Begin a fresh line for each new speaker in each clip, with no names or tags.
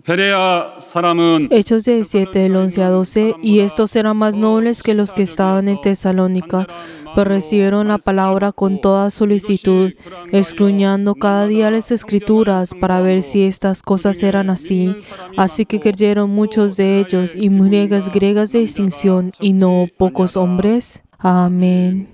베레아 사람은
Hechos 17, del 11 a 12, y estos eran más nobles que los que estaban en Tesalónica, pero recibieron la palabra con toda solicitud, escudriñando cada día las Escrituras para ver si estas cosas eran así. Así que creyeron muchos de ellos, y mujeres griegas de distinción, y no pocos hombres. Amén.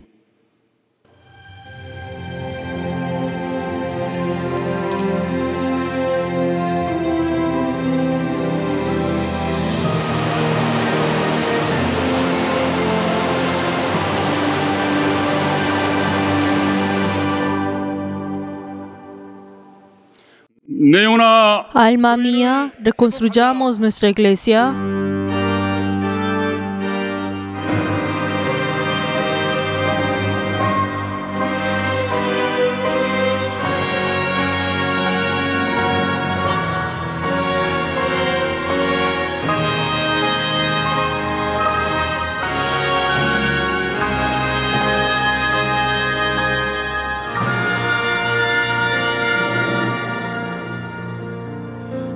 네오나
Alma mía, reconstruyamos nuestra iglesia.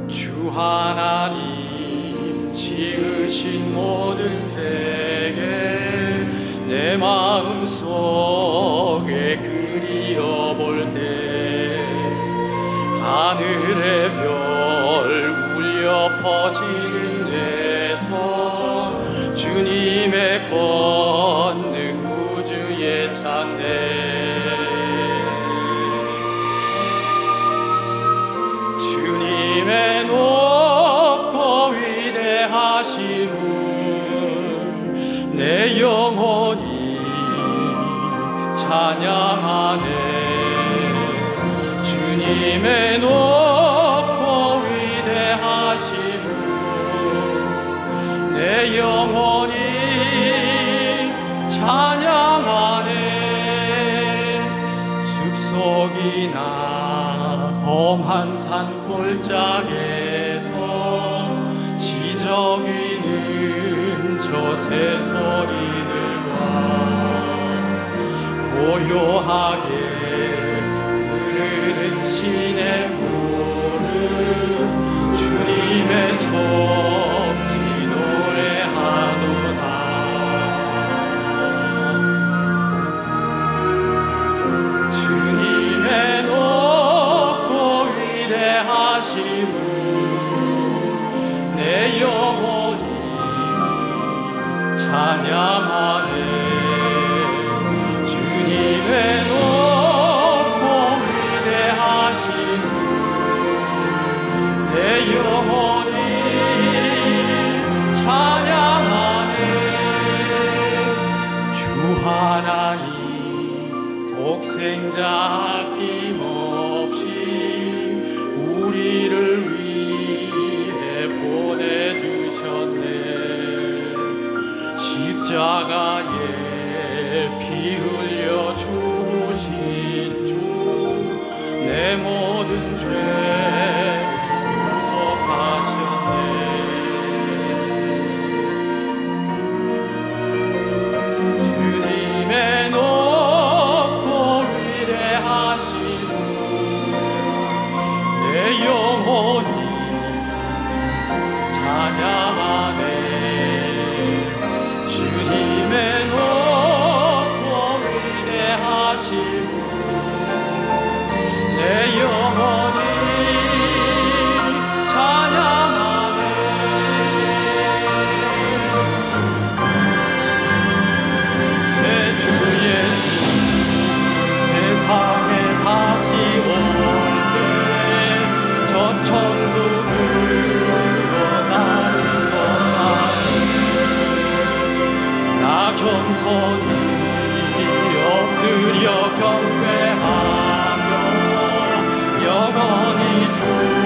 주 하나님 지으신 모든 세계 내 마음속에 그리어볼 때 하늘의 별 울려 퍼지는 내성 주님의 권능 우주에 찬네 주님의 높고 위대하심은 내 영혼이 찬양하네 주님의 높고 위대하심은 내 영혼이 찬양하네 숲속이나 험한 산골짜기에서 지저귀는 저 새소리들과 고요하게 흐르는 시냇물은 주님의 섭리 노래하도다 주님의 높고 위대하심은 내 영혼이 찬양하네 주님의 높고 위대하심은 내 영혼이 찬양하네 주 하나님 독생자 아낌없이 우리를 위해 보내주셨네 십자가에 피 흘려 죽으신 주 내 모든 죄 구속하셨네 주님의 높고 위대하심은 내 영혼이 찬양하네 주님의 높고 위대하심은 내 영혼이 찬양하네 내 주 예수 세상에 다시 올 때 저 천국으로 나를 떠나니 나 겸손히 엎드려 경배하며 영원히 주를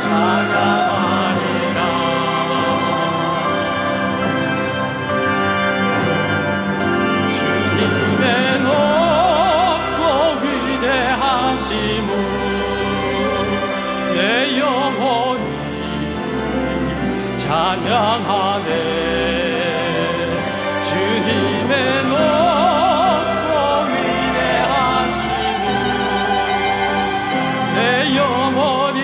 찬양하리라 주님의 높고 위대하심은 내 영혼이 찬양하네 주님의 높고 위대하심은 내 영혼이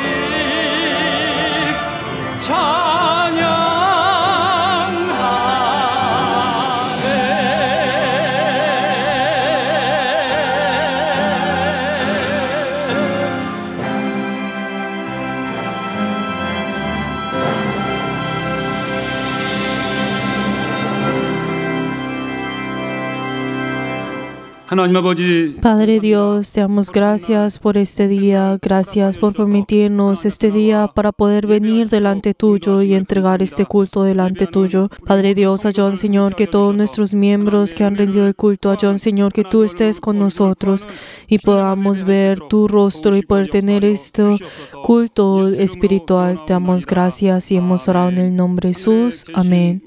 하나님 아버지,
Padre Dios, te damos gracias por este día, gracias por permitirnos este día para poder venir delante tuyo y entregar este culto delante tuyo. Padre Dios, ayúdanos, Señor, que todos nuestros miembros que han rendido el culto, ayúdanos, Señor, que tú estés con nosotros y podamos ver tu rostro y poder tener este culto espiritual. Te damos gracias y hemos orado en el nombre de Jesús. Amén.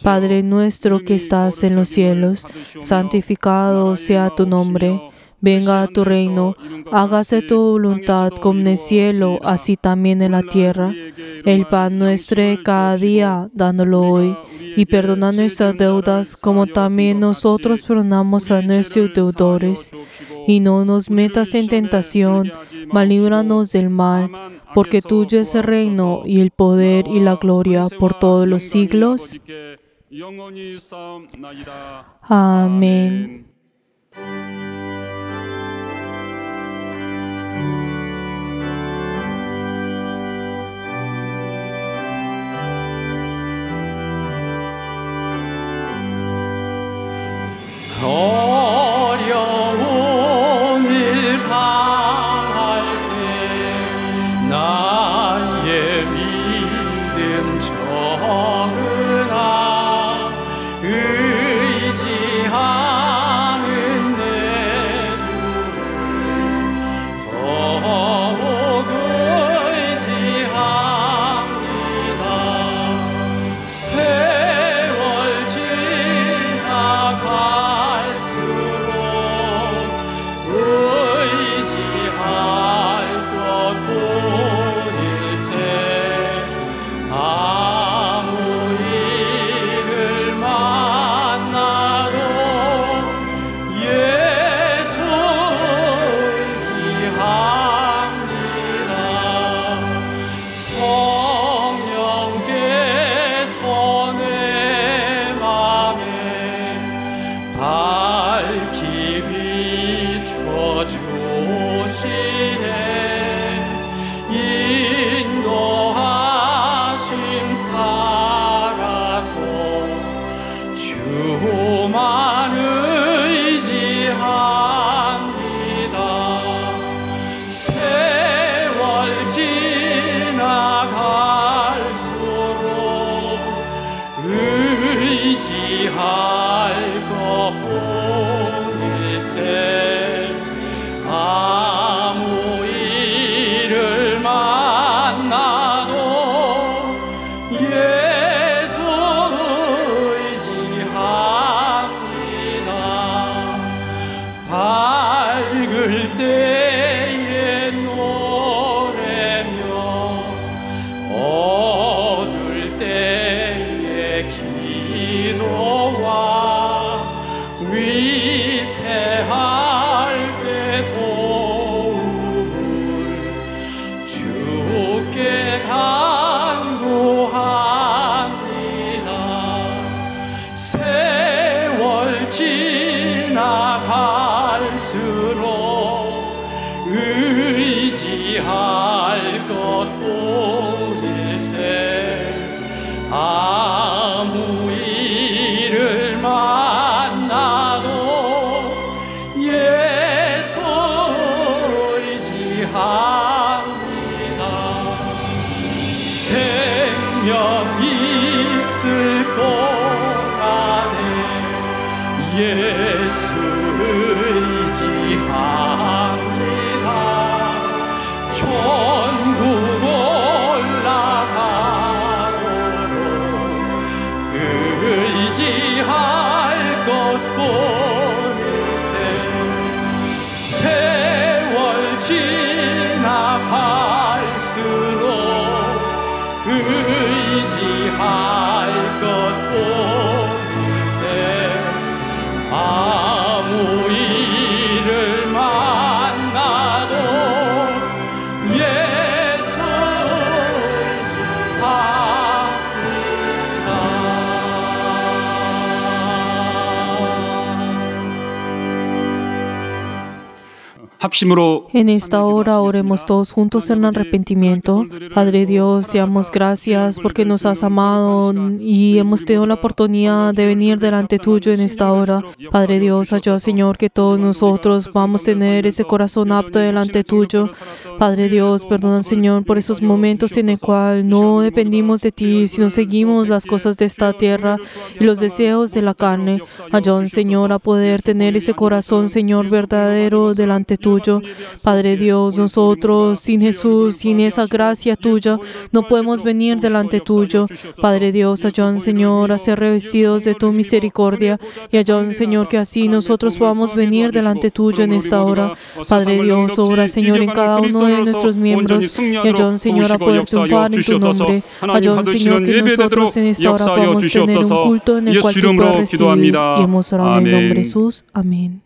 Padre nuestro que estás en los cielos, santificado sea tu nombre. Venga a tu reino, hágase tu voluntad como en el cielo, así también en la tierra. El pan nuestro de cada día, dándolo hoy, y perdona nuestras deudas, como también nosotros perdonamos a nuestros deudores. Y no nos metas en tentación, mas líbranos del mal, porque tuyo es el reino, y el poder, y la gloria, por todos los siglos. Amén.
어려운 일 당할 때 나의 믿음 적으나 의지하는 내 주를 더욱 의지합니다. 세월 지나갈수록 의지할 것뿐일세. 아무 일을 만나도 예수 의지합니다. 성령께서 내 맘에 밝히 비춰주시네. 인도하심 따라서 주만 의지합니다. 세월 지나갈수록 의지할 것뿐일세. 아무 일을 만나도 예수 의지합니다. 밝을 때에 노래며 어두울 때에 기도와 위태할 때 도움을 주께 간구합니다. 세월 지나갈수록 의지할 것뿐일세. 아무 일을 만나도 예수 의지합니다. 생명 있을 동안에 예수 의지합니다.
합심으로
En esta hora oremos todos juntos en arrepentimiento. Padre Dios, te damos gracias porque nos has amado y hemos tenido la oportunidad de venir delante tuyo en esta hora. Padre Dios, ayuda, Señor, que todos nosotros vamos a tener ese corazón apto delante tuyo. Padre Dios, perdona, Señor, por esos momentos en el cual no dependimos de ti, sino seguimos las cosas de esta tierra y los deseos de la carne. Ayuda, Señor, a poder tener ese corazón, Señor, verdadero delante tuyo. Padre Dios, nosotros sin Jesús, sin esa gracia tuya, no podemos venir delante tuyo. Padre Dios, ayuda, Señor, a ser revestidos de tu misericordia y ayuda, Señor, que así nosotros podamos venir delante tuyo en esta hora. Padre Dios, obra, Señor, en cada uno de nuestros miembros y ayuda, Señor, a poder triunfar en tu nombre. Ayuda, Señor, que nosotros en esta hora podamos tener un culto en el cual tú puedas recibir, y hemos orado en el nombre de Jesús. Amén.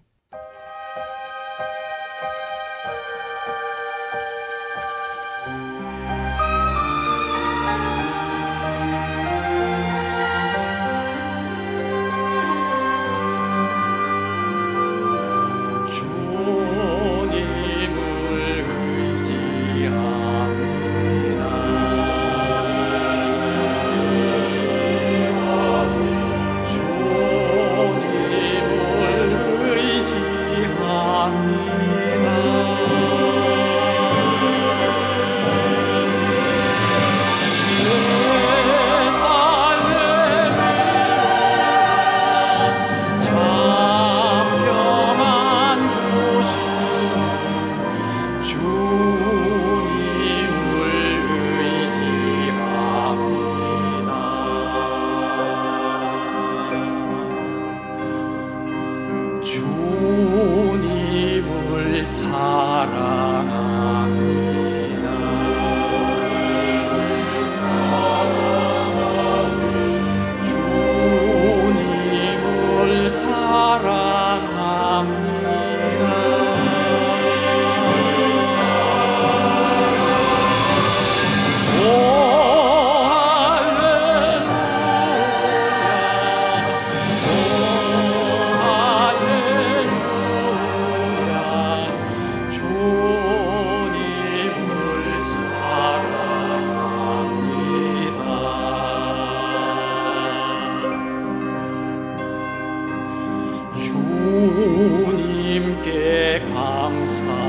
주님께 감사합니다.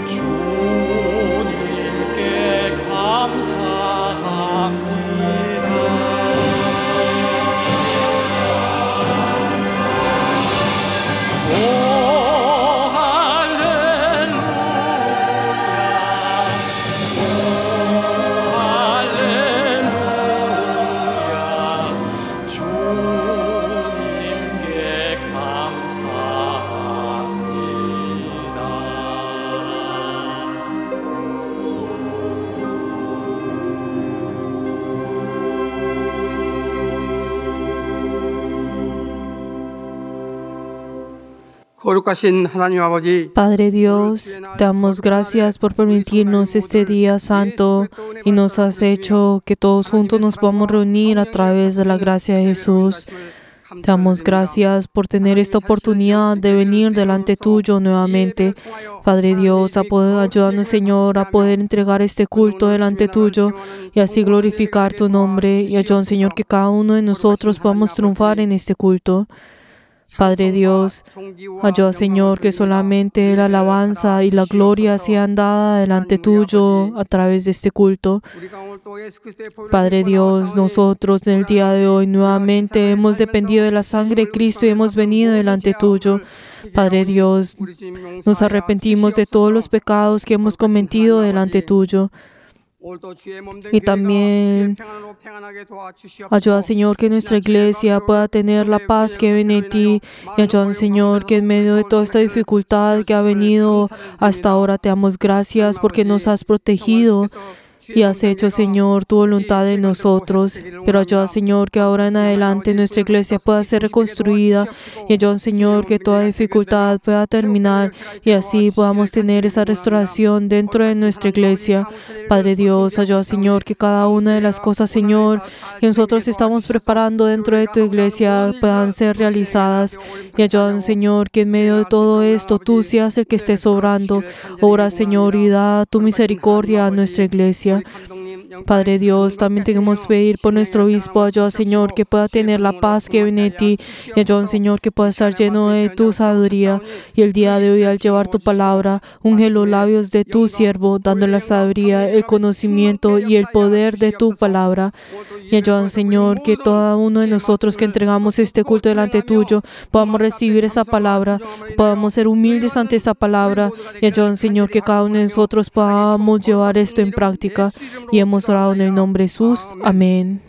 주님께 감사합니다.
거룩하신 하나님 아버지,
Padre Dios, te damos gracias por permitirnos este día santo y nos has hecho que todos juntos nos podamos reunir a través de la gracia de Jesús. Te damos gracias por tener esta oportunidad de venir delante tuyo nuevamente. Padre Dios, ayúdanos, Señor, a poder entregar este culto delante tuyo y así glorificar tu nombre. Y ayúdanos, Señor, que cada uno de nosotros podamos triunfar en este culto. Padre Dios, ayuda, Señor, que solamente la alabanza y la gloria sean dadas delante tuyo a través de este culto. Padre Dios, nosotros en el día de hoy nuevamente hemos dependido de la sangre de Cristo y hemos venido delante tuyo. Padre Dios, nos arrepentimos de todos los pecados que hemos cometido delante tuyo. Y también ayuda, Señor, que nuestra iglesia pueda tener la paz que viene de ti. Y ayuda, Señor, que en medio de toda esta dificultad que ha venido hasta ahora, te damos gracias porque nos has protegido y has hecho, Señor, tu voluntad en nosotros. Pero ayuda, Señor, que ahora en adelante nuestra iglesia pueda ser reconstruida y ayuda, Señor, que toda dificultad pueda terminar y así podamos tener esa restauración dentro de nuestra iglesia. Padre Dios, ayuda, Señor, que cada una de las cosas, Señor, que nosotros estamos preparando dentro de tu iglesia puedan ser realizadas y ayuda, Señor, que en medio de todo esto tú seas el que esté sobrando. Ora, Señor, y da tu misericordia a nuestra iglesia. Padre Dios, también tenemos que pedir por nuestro obispo, ayuda, Señor, que pueda tener la paz que viene de ti, y ayuda, Señor, que pueda estar lleno de tu sabiduría. Y el día de hoy, al llevar tu palabra, unge los labios de tu siervo, dando la sabiduría, el conocimiento y el poder de tu palabra. Y ayuda, Señor, que todo uno de nosotros que entregamos este culto delante tuyo, podamos recibir esa palabra, podamos ser humildes ante esa palabra. Y ayuda, Señor, que cada uno de nosotros podamos llevar esto en práctica. Y hemos orado en el nombre de Jesús. Amén.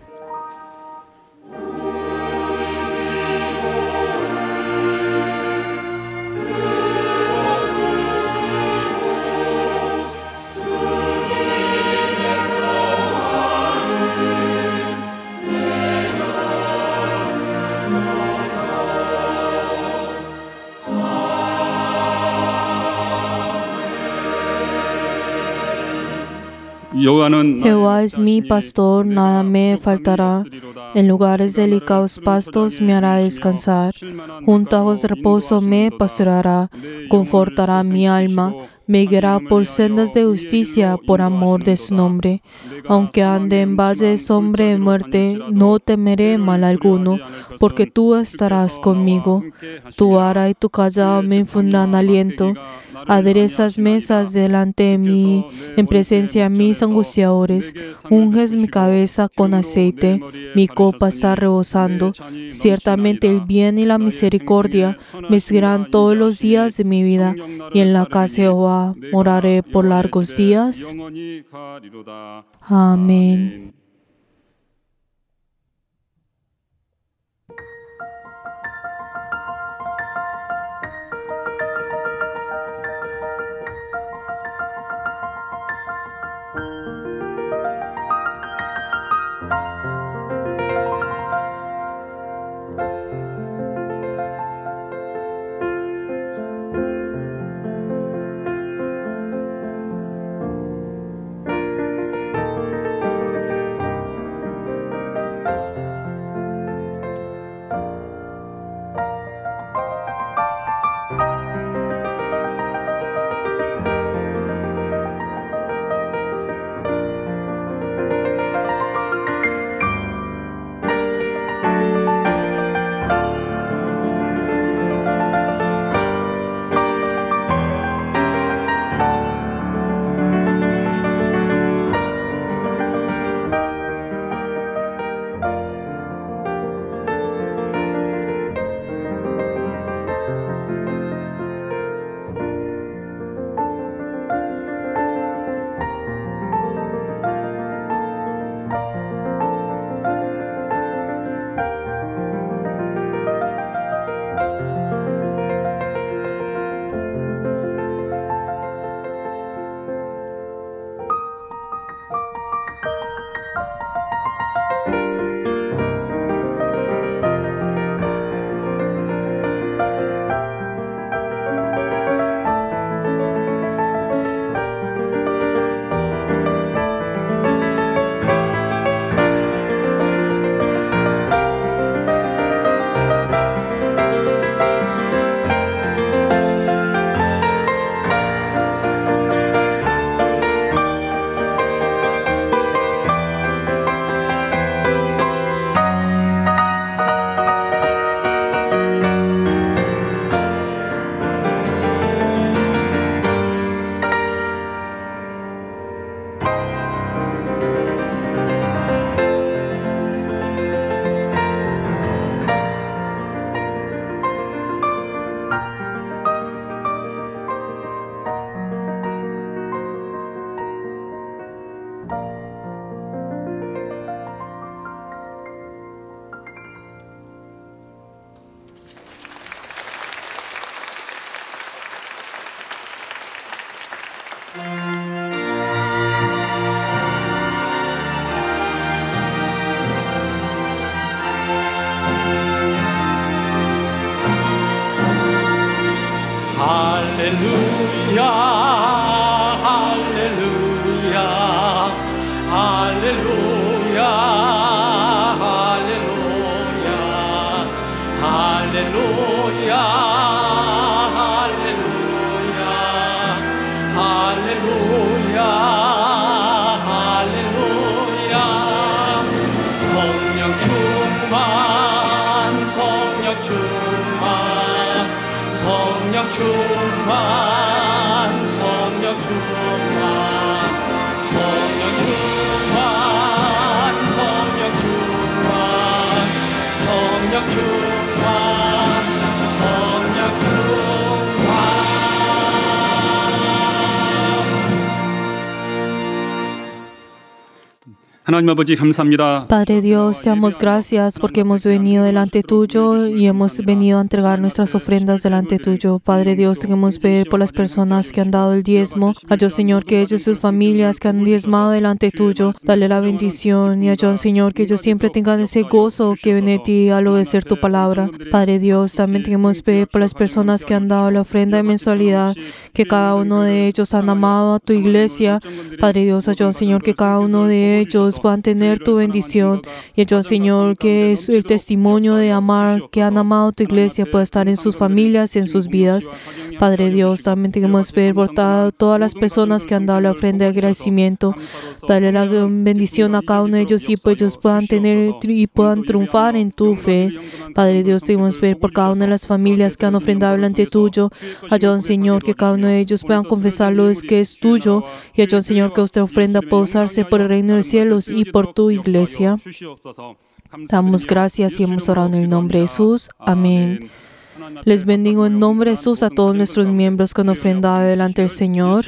Jehová es mi pastor, nada me faltará. En lugares delicados pastos me hará descansar. Junto a aguas de reposo me pastoreará. Confortará mi alma. Me guiará por sendas de justicia por amor de su nombre. Aunque ande en valle de sombra de muerte, no temeré mal alguno, porque tú estarás conmigo. Tu vara y tu callado me infundirán aliento. Aderezas mesas delante de mí, en presencia de mis angustiadores. Unges mi cabeza con aceite, mi copa está rebosando. Ciertamente el bien y la misericordia me seguirán todos los días de mi vida, y en la casa de Jehová moraré por largos días. Amén.
할렐루야 할렐루야 할렐루야 할렐루야 할렐루야 할렐루야 할렐루야 성령 충만 성령 충만 성령 충만 성령 충만 성령 충만 성령 충만 성령 충만 성령 충만
하나님 아버지 감사합니다.
Padre Dios, te damos gracias porque hemos venido delante tuyo y hemos venido a entregar nuestras ofrendas delante tuyo. Padre Dios, te queremos pedir por las personas que han dado el diezmo. Ayúdanos, Señor, que ellos y sus familias que han diezmado delante tuyo, dale la bendición. Y ayúdanos, Señor, que ellos siempre tengan ese gozo que viene de ti al obedecer tu palabra. Padre Dios, también te queremos pedir por las personas que han dado la ofrenda de mensualidad, que cada uno de ellos han amado a tu iglesia. Padre Dios, ayúdanos, Señor, que cada uno de ellos puedan tener tu bendición. Y ayúdanos, Señor, que es el testimonio de amar, que han amado tu iglesia, pueda estar en sus familias y en sus vidas. Padre Dios, también te queremos pedir por todas las personas que han dado la ofrenda de agradecimiento. Dale la bendición a cada uno de ellos y pues ellos puedan tener y puedan triunfar en tu fe. Padre Dios, te queremos pedir por cada una de las familias que han ofrendado delante tuyo. Ayúdanos, Señor, que cada uno de ellos puedan confesarlo es que es tuyo. Y ayúdanos, Señor, que esta ofrenda pueda usarse por el reino de los cielos y por tu iglesia. Damos gracias y hemos orado en el nombre de Jesús. Amén. Les bendigo en nombre de Jesús a todos nuestros miembros que han ofrendado delante del Señor.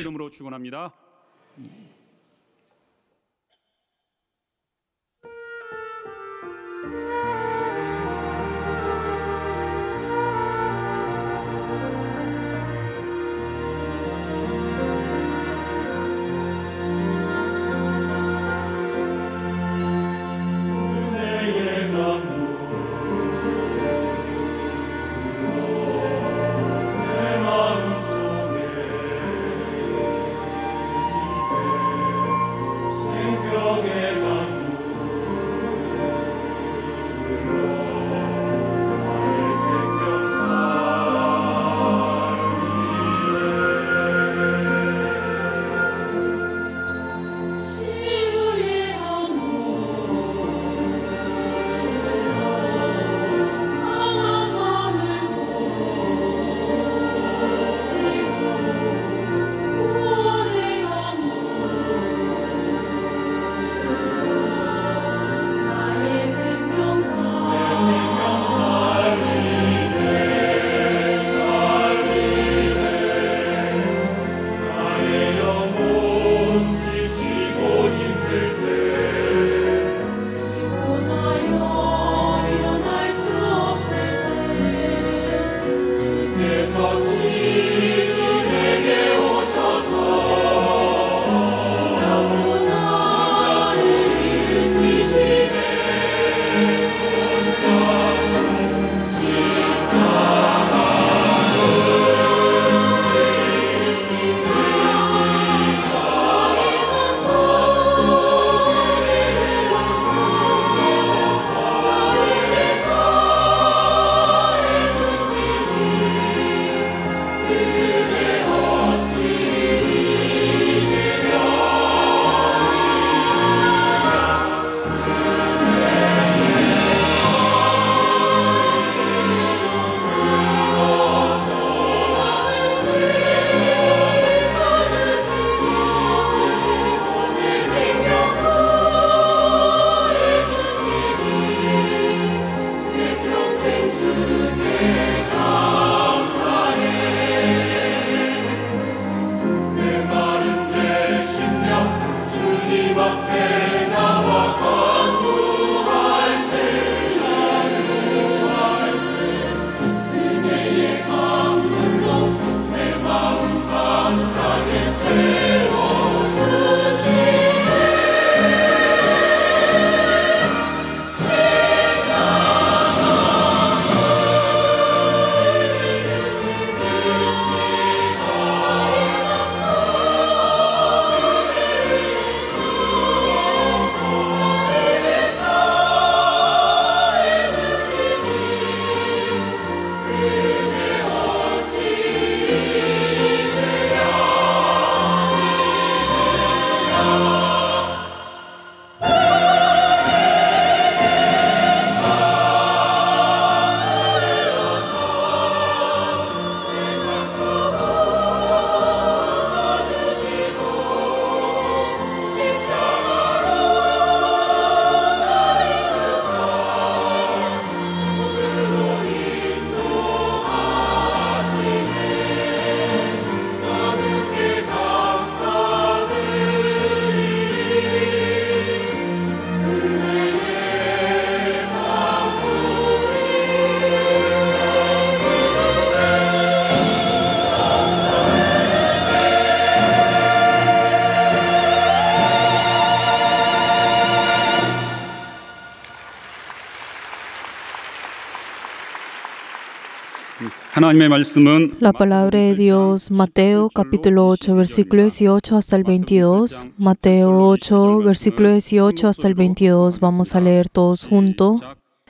하나님의 말씀은
La palabra de Dios, Mateo capítulo 8, versículo 18 hasta el 22. Mateo 8, versículo 18 hasta el 22. Vamos a leer todos juntos.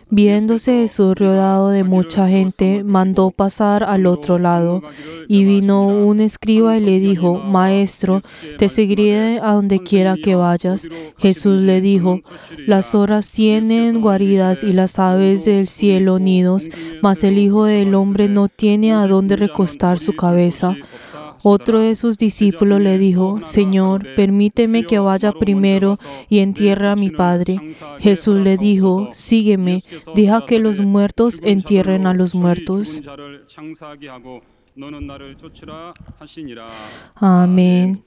Viéndose Jesús rodeado de mucha gente, mandó pasar al otro lado. Y vino un escriba y le dijo: Maestro, te seguiré a donde quiera que vayas. Jesús le dijo: Las zorras tienen guaridas y las aves del cielo nidos, mas el Hijo del Hombre no tiene a dónde recostar su cabeza. Otro de sus discípulos le dijo: Señor, permíteme que vaya primero y entierre a mi Padre. Jesús le dijo: Sígueme, deja que los muertos entierren a los muertos. Amén.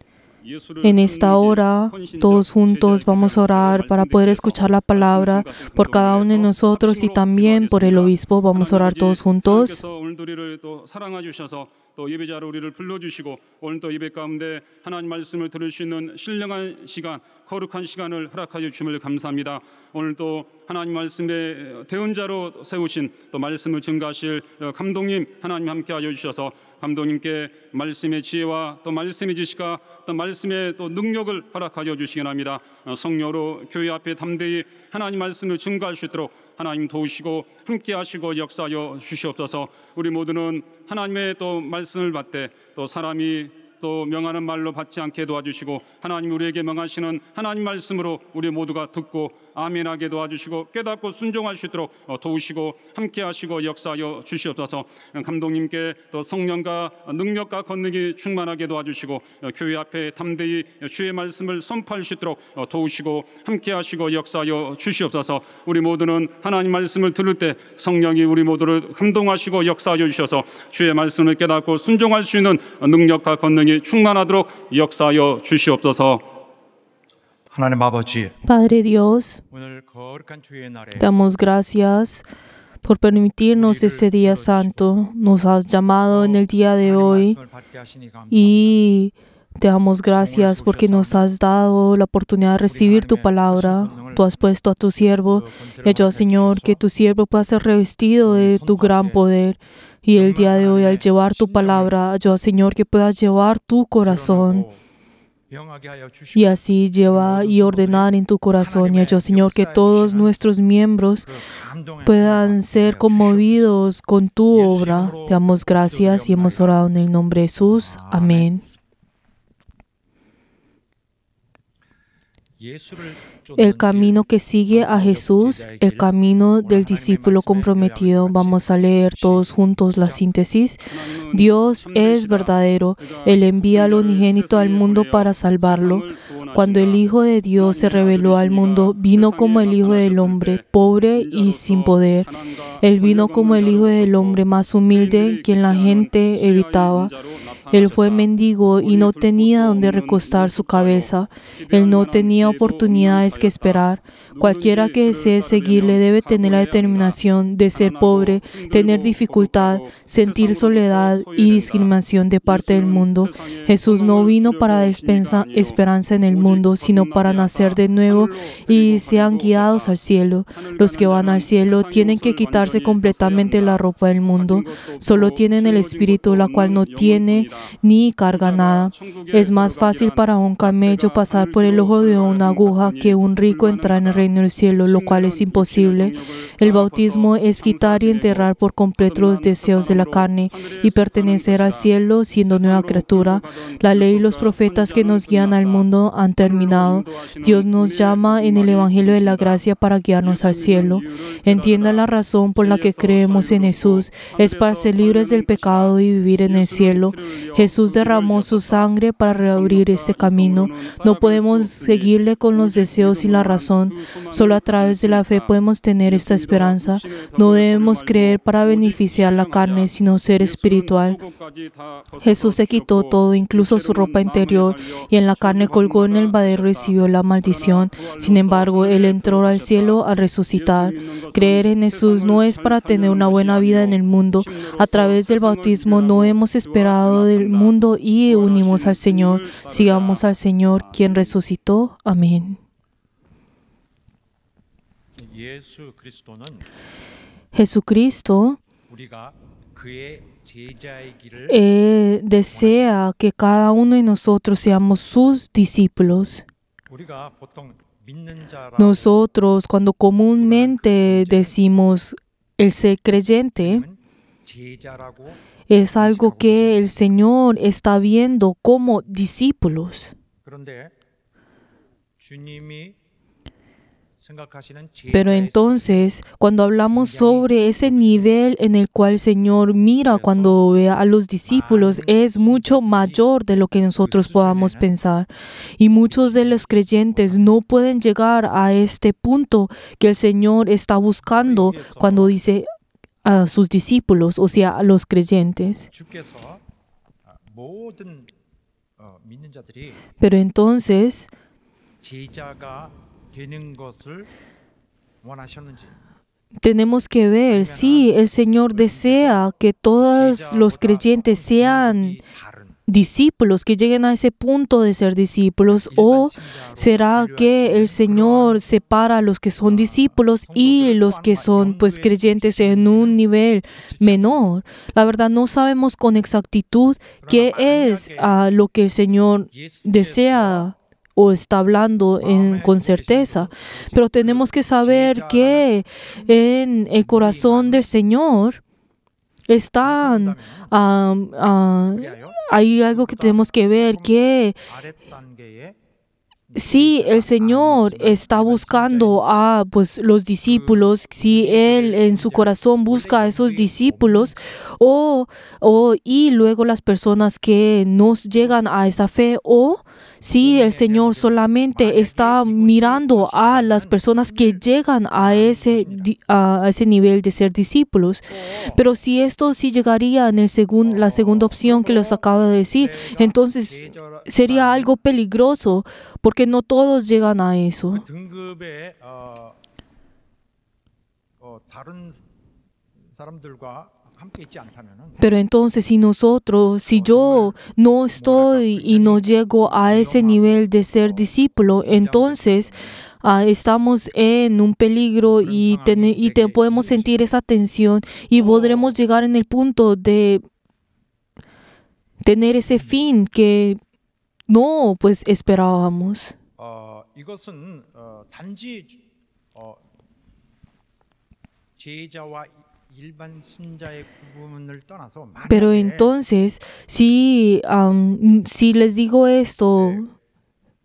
En esta hora, todos juntos vamos a orar para poder escuchar la palabra por cada uno de nosotros y también por el obispo. Vamos a orar todos juntos.
또 예배자로 우리를 불러주시고 오늘 또 예배 가운데 하나님 말씀을 들을 수 있는 신령한 시간, 거룩한 시간을 허락하여 주심을 감사합니다. 오늘 또 하나님 말씀의 대언자로 세우신 또 말씀을 증거하실 감독님 하나님 함께하여 주셔서 감독님께 말씀의 지혜와 또 말씀의 지식과 또 말씀의 또 능력을 허락하여 주시기 바랍니다. 성령으로 교회 앞에 담대히 하나님 말씀을 증거할 수 있도록 하나님 도우시고 함께하시고 역사하여 주시옵소서. 우리 모두는 하나님의 또 말씀을 받되 또 사람이 또 명하는 말로 받지 않게 도와주시고 하나님 우리에게 명하시는 하나님 말씀으로 우리 모두가 듣고 아멘하게 도와주시고 깨닫고 순종할 수 있도록 도우시고 함께하시고 역사하여 주시옵소서. 감독님께 또 성령과 능력과 권능이 충만하게 도와주시고 교회 앞에 담대히 주의 말씀을 선포할 수 있도록 도우시고 함께하시고 역사하여 주시옵소서. 우리 모두는 하나님 말씀을 들을 때 성령이 우리 모두를 감동하시고 역사하여 주셔서 주의 말씀을 깨닫고 순종할 수 있는 능력과 권능이 충만하도록 역사하여 주시옵소서.
하나님 아버지,
Padre Dios,
오늘 거룩한 주의 날에
damos gracias por permitirnos este día santo. Nos has llamado en el día de hoy
말씀을 받게 하시니 감사합니다.
y te damos gracias porque nos has dado la oportunidad de recibir tu palabra. Tú has puesto a tu siervo y hecho, Señor, que tu siervo pueda ser revestido de tu gran poder. Y el día de hoy, al llevar tu palabra, yo, Señor, que puedas llevar tu corazón y así llevar y ordenar en tu corazón. Y yo, Señor, que todos nuestros miembros puedan ser conmovidos con tu obra. Te damos gracias y hemos orado en el nombre de Jesús. Amén. El camino que sigue a Jesús, el camino del discípulo comprometido. Vamos a leer todos juntos la síntesis. Dios es verdadero. Él envía al unigénito al mundo para salvarlo. Cuando el Hijo de Dios se reveló al mundo, vino como el Hijo del Hombre, pobre y sin poder. Él vino como el Hijo del Hombre más humilde, quien la gente evitaba. Él fue mendigo y no tenía donde recostar su cabeza. Él no tenía oportunidades que esperar. Cualquiera que desee seguirle debe tener la determinación de ser pobre, tener dificultad, sentir soledad y discriminación de parte del mundo. Jesús no vino para dar esperanza en el mundo, sino para nacer de nuevo y sean guiados al cielo. Los que van al cielo tienen que quitarse completamente la ropa del mundo. Solo tienen el Espíritu, la cual no tiene ni carga nada. Es más fácil para un camello pasar por el ojo de una aguja que un rico entrar en el reino del cielo, lo cual es imposible. El bautismo es quitar y enterrar por completo los deseos de la carne y pertenecer al cielo siendo nueva criatura. La ley y los profetas que nos guían al mundo han terminado. Dios nos llama en el Evangelio de la Gracia para guiarnos al cielo. Entienda la razón por la que creemos en Jesús. Es para ser libres del pecado y vivir en el cielo. Jesús derramó su sangre para reabrir este camino. No podemos seguirle con los deseos y la razón. Solo a través de la fe podemos tener esta esperanza. No debemos creer para beneficiar la carne, sino ser espiritual. Jesús se quitó todo, incluso su ropa interior, y en la carne colgó en el madero y recibió la maldición. Sin embargo, Él entró al cielo al resucitar. Creer en Jesús no es para tener una buena vida en el mundo. A través del bautismo no hemos esperado del mundo y unimos al Señor. Sigamos al Señor, quien resucitó. Amén. Jesucristo,
그의 제자의 길을
desea que cada uno de nosotros seamos sus discípulos.
우리가 보통 믿는 자라고
Nosotros, cuando comúnmente decimos el ser creyente,
하는 제자라고
es algo que el Señor está viendo como discípulos.
그런데 주님이 생각하시는
Pero
제자의
entonces, cuando hablamos sobre ese nivel en el cual el Señor mira cuando ve a los discípulos, es mucho mayor de lo que nosotros podamos pensar. Y muchos de los creyentes no pueden llegar a este punto que el Señor está buscando cuando dice a sus discípulos, o sea, a los creyentes.
주께서 모든 믿는 자들이
Pero entonces,
제자가 되는 것을 원하셨는지
tenemos que ver si el Señor desea que todos los creyentes sean
다른
discípulos, que lleguen a ese punto de ser discípulos, o será que el Señor separa a los que son discípulos y los que son pues creyentes en un nivel menor. La verdad no sabemos con exactitud qué es lo que el Señor desea o está hablando con certeza, pero tenemos que saber que en el corazón del Señor están hay algo que tenemos que ver, que
아랫단계에
si el Señor está buscando a pues, los discípulos, si Él en su corazón busca a esos discípulos, y luego las personas que nos llegan a esa fe, o si el Señor solamente está mirando a las personas que llegan a ese nivel de ser discípulos. Pero si esto sí llegaría en la segunda opción que les acabo de decir, entonces sería algo peligroso, porque no todos llegan a eso.
등급의 다른 사람들과 함께 있지 않다면은
Pero entonces si yo no estoy y no llego a ese nivel de ser discípulo, entonces estamos en un peligro y podemos sentir esa tensión y podremos llegar en el punto de tener ese fin que no pues esperábamos.
이것은 단지 제자와 일반 신자의 구분을 떠나서
Pero
만약에
entonces, si les digo esto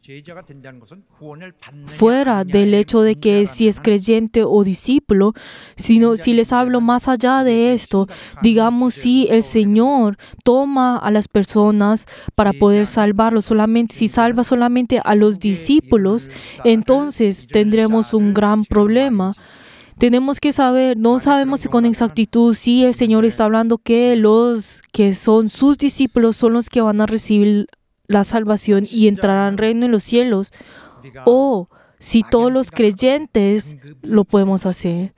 제자가 된다는 것은 구원을 받는
fuera del hecho de que si es creyente o discípulo, si les hablo más allá de esto, digamos si el Señor toma a las personas para poder salvarlos, si salva solamente a los discípulos, entonces tendremos un gran problema. Tenemos que saber, no sabemos con exactitud si el Señor está hablando que los que son sus discípulos son los que van a recibir la salvación y entrarán al reino en los cielos, o si todos los creyentes lo podemos hacer.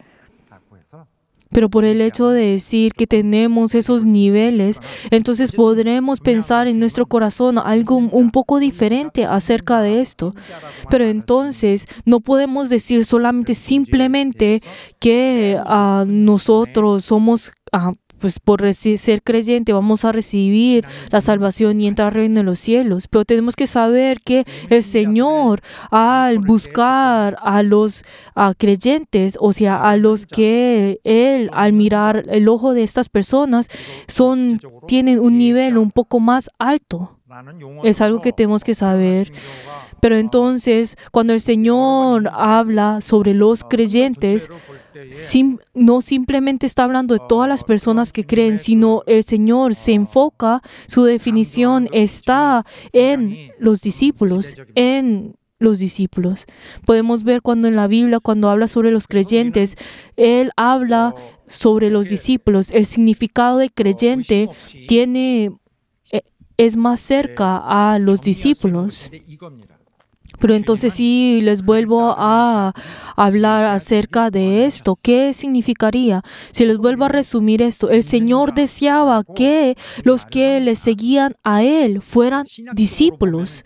Pero por el hecho de decir que tenemos esos niveles, entonces podremos pensar en nuestro corazón algo un poco diferente acerca de esto. Pero entonces no podemos decir simplemente que nosotros somos pues por ser creyente vamos a recibir la salvación y entrar al reino de los cielos. Pero tenemos que saber que el Señor, al buscar a los creyentes, o sea, a los que Él, al mirar el ojo de estas personas, tienen un nivel un poco más alto. Es algo que tenemos que saber. Pero entonces, cuando el Señor habla sobre los creyentes, no simplemente está hablando de todas las personas que creen, sino el Señor se enfoca, su definición está en los discípulos, Podemos ver cuando en la Biblia, cuando habla sobre los creyentes, Él habla sobre los discípulos. El significado de creyente es más cerca a los discípulos. Pero entonces sí, les vuelvo a hablar acerca de esto. ¿Qué significaría? Si les vuelvo a resumir esto, el Señor deseaba que los que le seguían a Él fueran discípulos.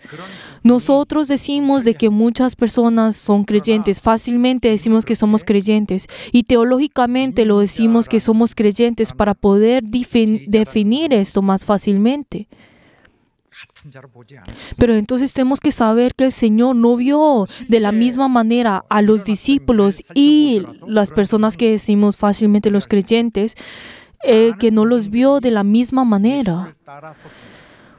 Nosotros decimos de que muchas personas son creyentes. Fácilmente decimos que somos creyentes. Y teológicamente lo decimos que somos creyentes para poder definir esto más fácilmente. Pero entonces tenemos que saber que el Señor no vio de la misma manera a los discípulos y las personas que decimos fácilmente los creyentes, que no los vio de la misma manera.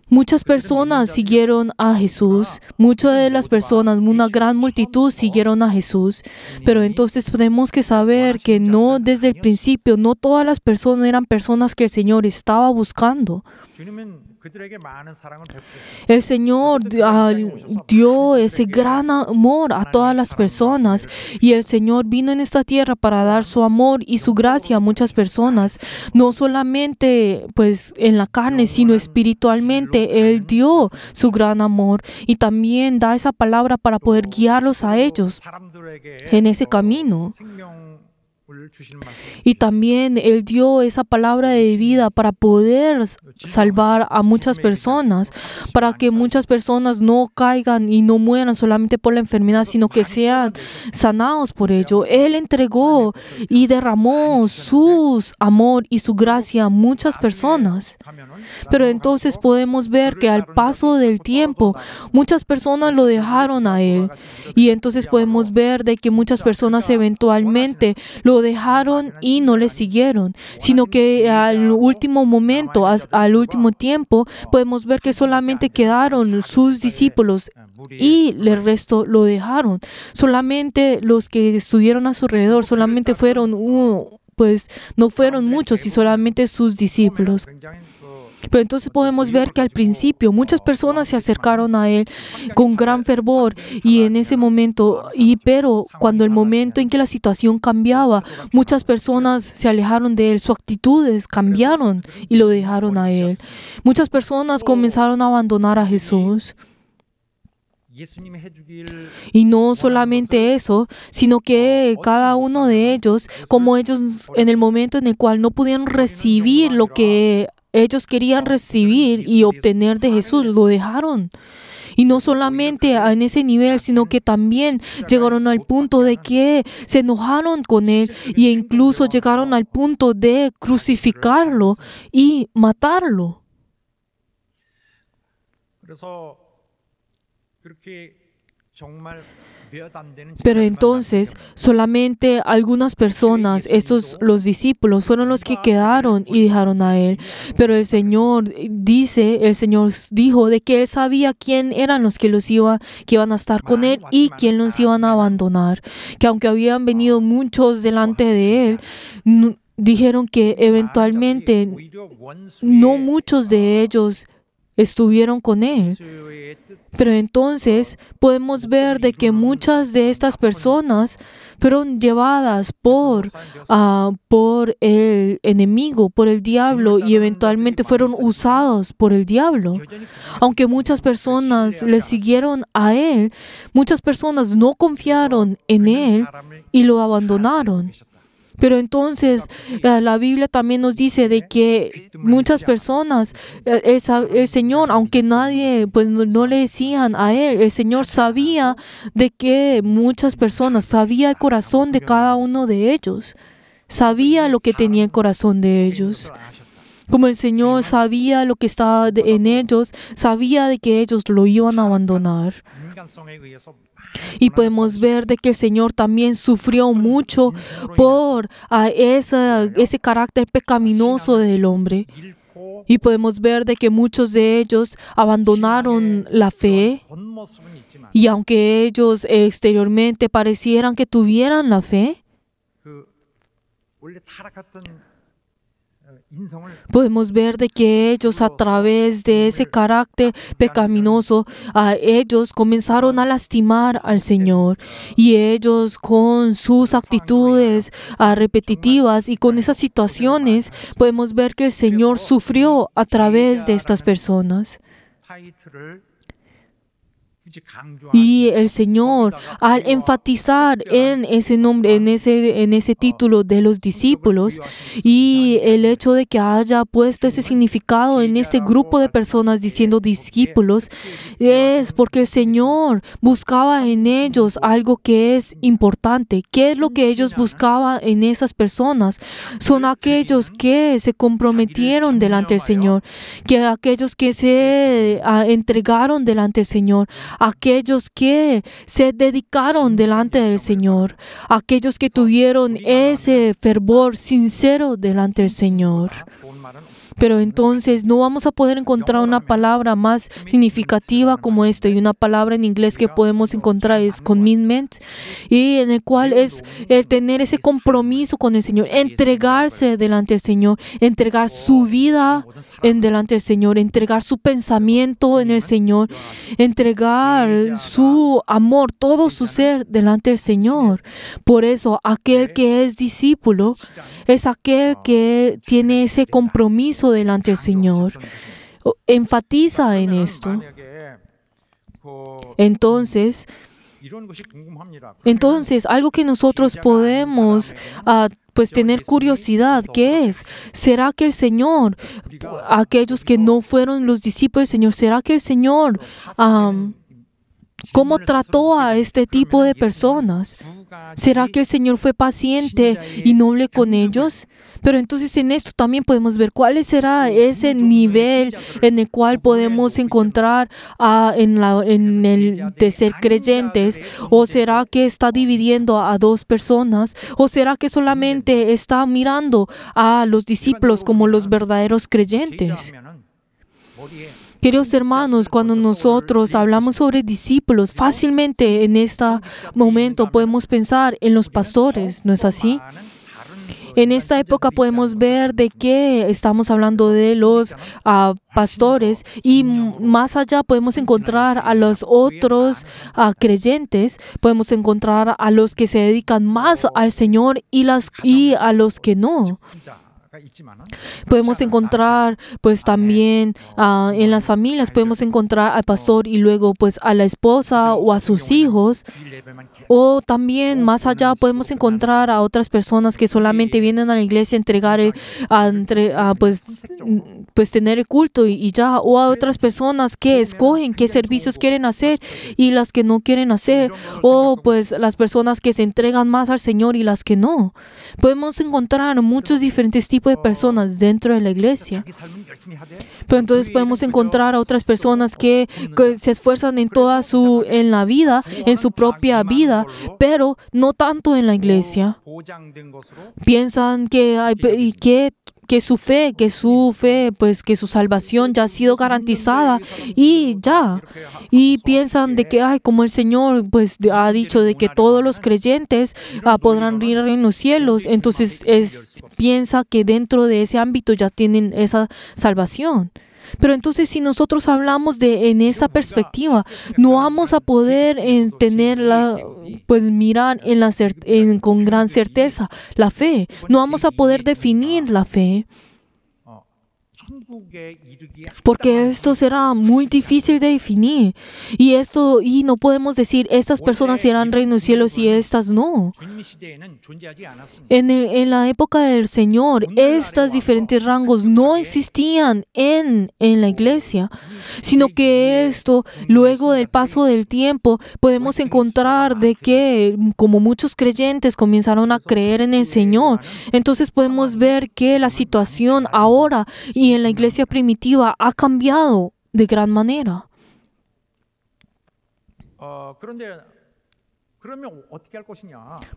Muchas personas siguieron a Jesús, muchas de las personas, una gran multitud siguieron a Jesús, pero entonces tenemos que saber que no desde el principio, no todas las personas eran personas que el Señor estaba buscando. El Señor dio ese gran amor a todas las personas y el Señor vino en esta tierra para dar su amor y su gracia a muchas personas, no solamente pues en la carne, sino espiritualmente. Él dio su gran amor y también da esa palabra para poder guiarlos a ellos en ese camino. Y también Él dio esa palabra de vida para poder salvar a muchas personas, para que muchas personas no caigan y no mueran solamente por la enfermedad, sino que sean sanados por ello. Él entregó y derramó su amor y su gracia a muchas personas. Pero entonces podemos ver que al paso del tiempo, muchas personas lo dejaron a Él. Y entonces podemos ver de que muchas personas eventualmente lo dejaron y no le siguieron, sino que al último momento, al último tiempo, podemos ver que solamente quedaron sus discípulos y el resto lo dejaron. Solamente los que estuvieron a su alrededor, solamente fueron, pues no fueron muchos y solamente sus discípulos. Pero entonces podemos ver que al principio muchas personas se acercaron a Él con gran fervor y en ese momento, pero cuando el momento en que la situación cambiaba, muchas personas se alejaron de Él, sus actitudes cambiaron y lo dejaron a Él. Muchas personas comenzaron a abandonar a Jesús. Y no solamente eso, sino que cada uno de ellos, como ellos en el momento en el cual no pudieron recibir lo que ellos querían recibir y obtener de Jesús, lo dejaron. Y no solamente en ese nivel, sino que también llegaron al punto de que se enojaron con Él e incluso llegaron al punto de crucificarlo y matarlo. Pero entonces solamente algunas personas, los discípulos, fueron los que quedaron y dejaron a Él. Pero el Señor dijo de que Él sabía quién eran los que iban a estar con Él y quién los iban a abandonar. Que aunque habían venido muchos delante de Él, dijeron que eventualmente no muchos de ellos estuvieron con Él. Pero entonces podemos ver de que muchas de estas personas fueron llevadas por el enemigo, por el diablo, y eventualmente fueron usados por el diablo. Aunque muchas personas le siguieron a Él, muchas personas no confiaron en Él y lo abandonaron. Pero entonces la Biblia también nos dice de que muchas personas, el Señor, aunque nadie pues no le decían a Él, el Señor sabía de que muchas personas, sabía el corazón de cada uno de ellos, sabía lo que tenía el corazón de ellos. Como el Señor sabía lo que estaba en ellos, sabía de que ellos lo iban a abandonar. Y podemos ver de que el Señor también sufrió mucho por ese carácter pecaminoso del hombre. Y podemos ver de que muchos de ellos abandonaron la fe. Y aunque ellos exteriormente parecieran que tuvieran la fe, podemos ver de que ellos, a través de ese carácter pecaminoso, ellos comenzaron a lastimar al Señor. Y ellos, con sus actitudes repetitivas y con esas situaciones, podemos ver que el Señor sufrió a través de estas personas. Y el Señor, al enfatizar en ese nombre, en ese título de los discípulos, y el hecho de que haya puesto ese significado en este grupo de personas diciendo discípulos, es porque el Señor buscaba en ellos algo que es importante. ¿Qué es lo que ellos buscaban en esas personas? Son aquellos que se comprometieron delante del Señor, que aquellos que se entregaron delante del Señor, aquellos que se dedicaron delante del Señor, aquellos que tuvieron ese fervor sincero delante del Señor. Pero entonces no vamos a poder encontrar una palabra más significativa como esto. Y una palabra en inglés que podemos encontrar es commitment, y en el cual es el tener ese compromiso con el Señor, entregarse delante del Señor, entregar su vida delante del Señor, entregar su pensamiento en el Señor, entregar su amor, todo su ser delante del Señor. Por eso aquel que es discípulo es aquel que tiene ese compromiso delante del Señor. Enfatiza en esto. Entonces, algo que nosotros podemos pues tener curiosidad, ¿qué es? ¿Será que el Señor, aquellos que no fueron los discípulos del Señor, será que el Señor cómo trató a este tipo de personas? ¿Será que el Señor fue paciente y noble con ellos? Pero entonces en esto también podemos ver cuál será ese nivel en el cual podemos encontrar en el de ser creyentes. ¿O será que está dividiendo a dos personas? ¿O será que solamente está mirando a los discípulos como los verdaderos creyentes? Queridos hermanos, cuando nosotros hablamos sobre discípulos, fácilmente en este momento podemos pensar en los pastores, ¿no es así? En esta época podemos ver de que estamos hablando de los pastores, y más allá podemos encontrar a los otros creyentes, podemos encontrar a los que se dedican más al Señor y a los que no. Podemos encontrar pues también en las familias, podemos encontrar al pastor y luego pues a la esposa o a sus hijos. O también más allá podemos encontrar a otras personas que solamente vienen a la iglesia a entregar, pues tener el culto y ya. O a otras personas que escogen qué servicios quieren hacer y las que no quieren hacer. O pues las personas que se entregan más al Señor y las que no. Podemos encontrar muchos diferentes tipos de personas dentro de la iglesia. Pero entonces podemos encontrar a otras personas que se esfuerzan en la vida, en su propia vida, pero no tanto en la iglesia. Piensan que su fe, pues que su salvación ya ha sido garantizada y ya. Y piensan de que, como el Señor pues ha dicho de que todos los creyentes podrán ir en los cielos, entonces piensa que dentro de ese ámbito ya tienen esa salvación. Pero entonces si nosotros hablamos en esa perspectiva, no vamos a poder mirar con gran certeza la fe. No vamos a poder definir la fe. Porque esto será muy difícil de definir. Y no podemos decir, estas personas irán al reino de los cielos y estas no. En la época del Señor, estos diferentes rangos no existían en la iglesia, sino que luego del paso del tiempo, podemos encontrar de que como muchos creyentes comenzaron a creer en el Señor, entonces podemos ver que la situación ahora y en la iglesia primitiva ha cambiado de gran manera.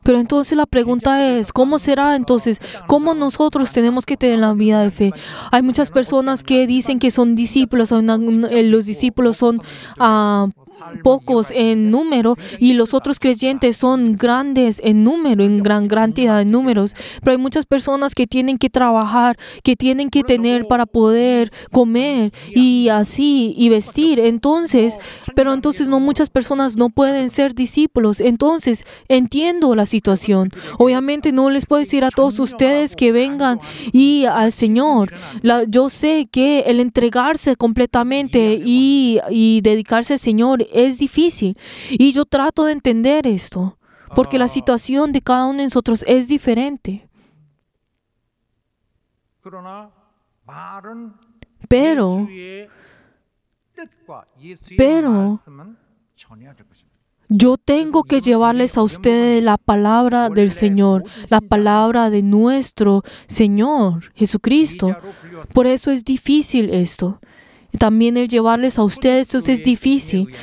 Pero entonces la pregunta es, ¿cómo será entonces? ¿Cómo nosotros tenemos que tener la vida de fe? Hay muchas personas que dicen que son discípulos, los discípulos son pocos en número y los otros creyentes son grandes en número, en gran cantidad de números. Pero hay muchas personas que tienen que trabajar, que tienen que tener para poder comer y así y vestir. Pero entonces muchas personas no pueden ser discípulos. Entonces entiendo la situación. Obviamente no les puedo decir a todos ustedes que vengan y al Señor. Yo sé que el entregarse completamente y dedicarse al Señor es difícil. Y yo trato de entender esto, porque la situación de cada uno de nosotros es diferente.
그러나 말은
Pero
예수의 뜻과 예수의
Pero
말씀은 전해야 될 것입니다.
yo tengo que llevarles a ustedes la palabra del Señor, la palabra de nuestro Señor Jesucristo.
제자로 불려왔습니다.
Por eso es difícil esto. También el llevarles a ustedes esto es difícil.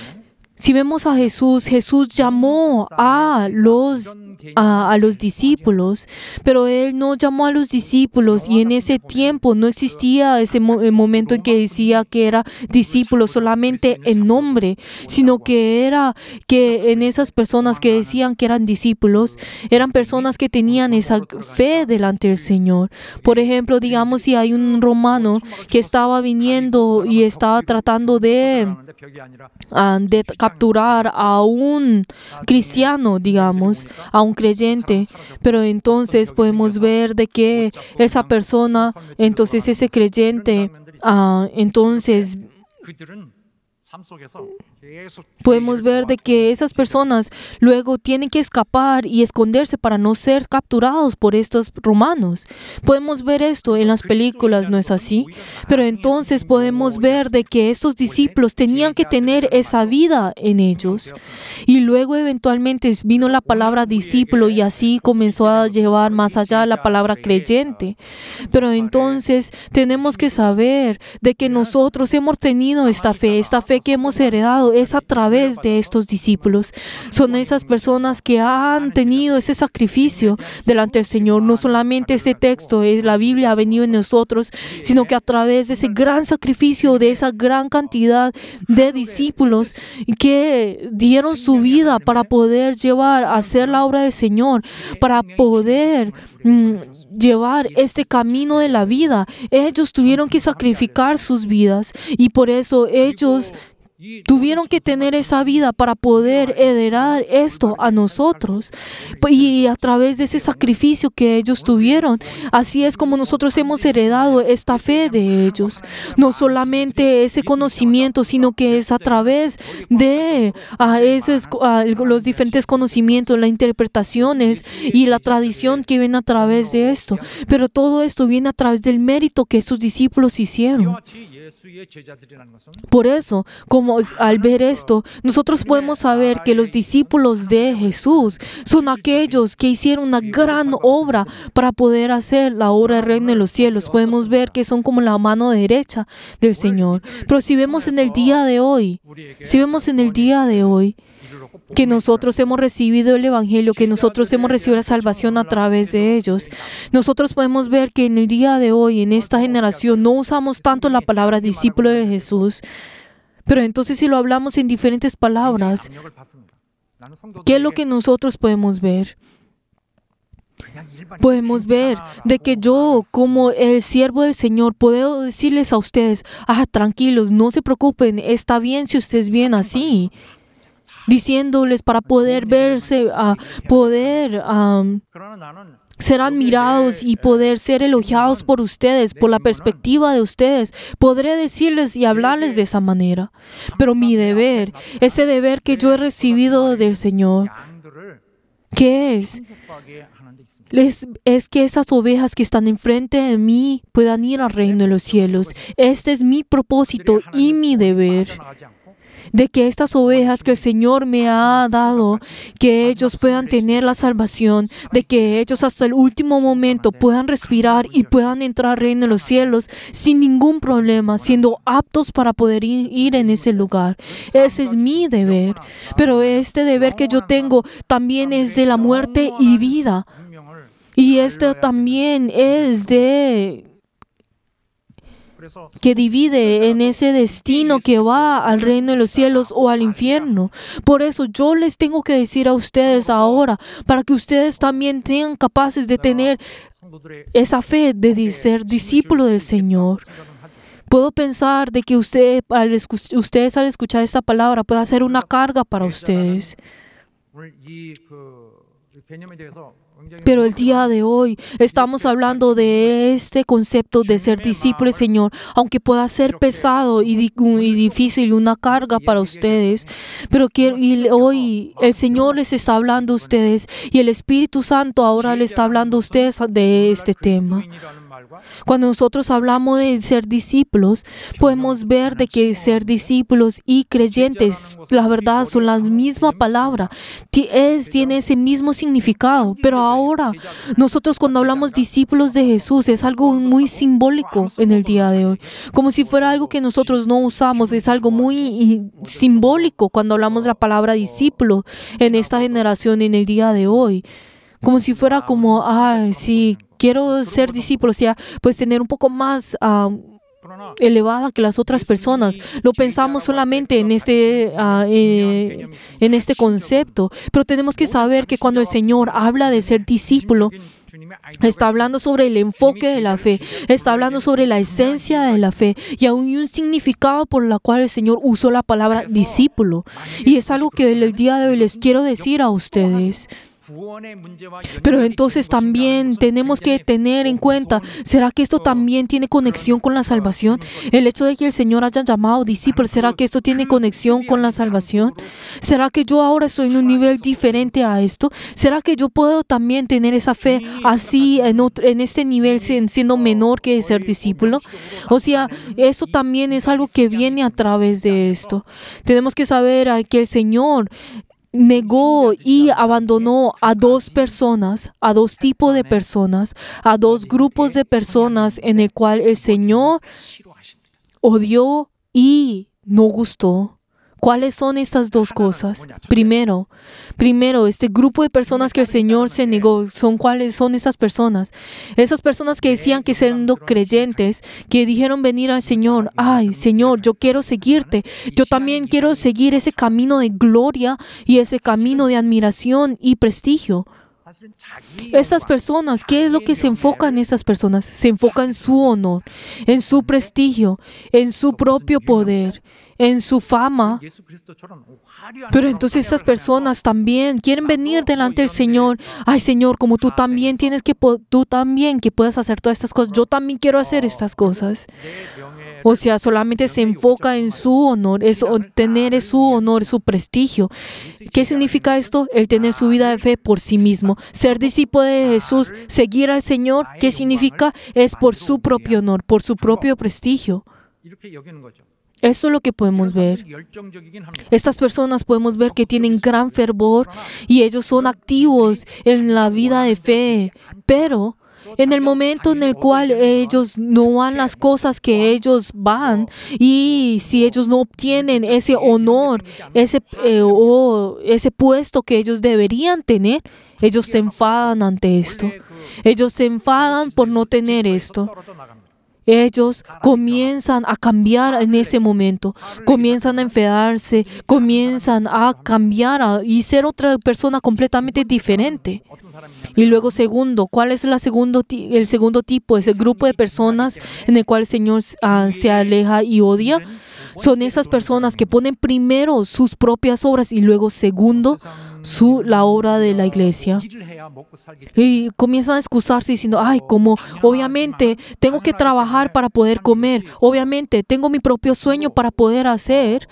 Si vemos a Jesús, Jesús llamó a los discípulos, pero Él no llamó a los discípulos, y en ese tiempo no existía ese momento en que decía que era discípulo solamente en nombre, sino que era que en esas personas que decían que eran discípulos, eran personas que tenían esa fe delante del Señor. Por ejemplo, digamos, si hay un romano que estaba viniendo y estaba tratando de capturar a un cristiano, digamos, a un creyente, pero entonces podemos ver de que esa persona, entonces ese creyente, entonces
그들은 삶 속에서 계속
podemos ver de que esas personas luego tienen que escapar y esconderse para no ser capturados por estos romanos. Podemos ver esto en las películas, ¿no es así? Pero entonces podemos ver de que estos discípulos tenían que tener esa vida en ellos. Y luego eventualmente vino la palabra discípulo y así comenzó a llevar más allá la palabra creyente. Pero entonces tenemos que saber de que nosotros hemos tenido esta fe que hemos heredado es a través de estos discípulos. Son esas personas que han tenido ese sacrificio delante del Señor. No solamente ese texto, es la Biblia ha venido en nosotros, sino que a través de ese gran sacrificio, de esa gran cantidad de discípulos que dieron su vida para poder llevar a hacer la obra del Señor, para poder llevar este camino de la vida. Ellos tuvieron que sacrificar sus vidas y por eso ellos tuvieron que tener esa vida para poder heredar esto a nosotros. Y a través de ese sacrificio que ellos tuvieron, así es como nosotros hemos heredado esta fe de ellos. No solamente ese conocimiento, sino que es a través de los diferentes conocimientos, las interpretaciones y la tradición que viene a través de esto. Pero todo esto viene a través del mérito que sus discípulos hicieron. Por eso, como al ver esto, nosotros podemos saber que los discípulos de Jesús son aquellos que hicieron una gran obra para poder hacer la obra del reino de los cielos. Podemos ver que son como la mano derecha del Señor. Pero si vemos en el día de hoy, que nosotros hemos recibido el Evangelio, que nosotros hemos recibido la salvación a través de ellos, nosotros podemos ver que en el día de hoy, en esta generación, no usamos tanto la palabra discípulo de Jesús, pero entonces si lo hablamos en diferentes palabras, ¿qué es lo que nosotros podemos ver? Podemos ver de que yo, como el siervo del Señor, puedo decirles a ustedes, tranquilos, no se preocupen, está bien si ustedes vienen así, diciéndoles para poder verse, ser admirados y poder ser elogiados por ustedes, por la perspectiva de ustedes. Podré decirles y hablarles de esa manera. Pero mi deber, ese deber que yo he recibido del Señor, ¿qué es? Es que esas ovejas que están enfrente de mí puedan ir al reino de los cielos. Este es mi propósito y mi deber. De que estas ovejas que el Señor me ha dado, que ellos puedan tener la salvación, de que ellos hasta el último momento puedan respirar y puedan entrar al reino de los cielos sin ningún problema, siendo aptos para poder ir en ese lugar. Ese es mi deber. Pero este deber que yo tengo también es de la muerte y vida. Y este también es que divide en ese destino que va al reino de los cielos o al infierno. Por eso yo les tengo que decir a ustedes ahora, para que ustedes también sean capaces de tener esa fe de ser discípulo del Señor. Puedo pensar de que ustedes al escuchar esta palabra pueda ser una carga para ustedes. Pero el día de hoy estamos hablando de este concepto de ser discípulo del Señor, aunque pueda ser pesado y difícil y una carga para ustedes. Pero hoy el Señor les está hablando a ustedes y el Espíritu Santo ahora les está hablando a ustedes de este tema. Cuando nosotros hablamos de ser discípulos, podemos ver de que ser discípulos y creyentes, la verdad, son la misma palabra. Tiene ese mismo significado. Pero ahora, nosotros cuando hablamos discípulos de Jesús, es algo muy simbólico en el día de hoy. Como si fuera algo que nosotros no usamos, es algo muy simbólico cuando hablamos de la palabra discípulo en esta generación, en el día de hoy. Como si fuera como, sí, quiero ser discípulo, o sea, pues tener un poco más elevada que las otras personas. Lo pensamos solamente en este concepto, pero tenemos que saber que cuando el Señor habla de ser discípulo, está hablando sobre el enfoque de la fe, está hablando sobre la esencia de la fe y aún un significado por la cual el Señor usó la palabra discípulo. Y es algo que el día de hoy les quiero decir a ustedes. Pero entonces también tenemos que tener en cuenta, ¿será que esto también tiene conexión con la salvación? El hecho de que el Señor haya llamado discípulos, ¿será que esto tiene conexión con la salvación? ¿Será que yo ahora estoy en un nivel diferente a esto? ¿Será que yo puedo también tener esa fe así en este nivel siendo menor que ser discípulo? O sea, esto también es algo que viene a través de esto. Tenemos que saber que el Señor negó y abandonó a dos personas, a dos tipos de personas, a dos grupos de personas en el cual el Señor odió y no gustó. ¿Cuáles son estas dos cosas? Primero, este grupo de personas que el Señor se negó, ¿cuáles son esas personas? Esas personas que decían que siendo creyentes, que dijeron venir al Señor, ay, Señor, yo quiero seguirte, yo también quiero seguir ese camino de gloria y ese camino de admiración y prestigio. Estas personas, ¿qué es lo que se enfoca en estas personas? Se enfoca en su honor, en su prestigio, en su propio poder, en su fama. Pero entonces estas personas también quieren venir delante del Señor. Ay, Señor, como tú también que puedes hacer todas estas cosas, yo también quiero hacer estas cosas. O sea, solamente se enfoca en su honor, es obtener su honor, su prestigio. ¿Qué significa esto? El tener su vida de fe por sí mismo. Ser discípulo de Jesús, seguir al Señor, ¿qué significa? Es por su propio honor, por su propio prestigio. Eso es lo que podemos ver. Estas personas podemos ver que tienen gran fervor y ellos son activos en la vida de fe, pero en el momento en el cual ellos no van las cosas que ellos van y si ellos no obtienen ese honor, ese puesto que ellos deberían tener, ellos se enfadan ante esto. Ellos se enfadan por no tener esto. Ellos comienzan a cambiar en ese momento, comienzan a enfadarse, comienzan a cambiar y ser otra persona completamente diferente. Y luego segundo, ¿cuál es el segundo tipo? Es el grupo de personas en el cual el Señor se aleja y odia. Son esas personas que ponen primero sus propias obras y luego segundo la obra de la iglesia. Y comienzan a excusarse diciendo, ay, como obviamente tengo que trabajar para poder comer, obviamente tengo mi propio sueño para poder hacer.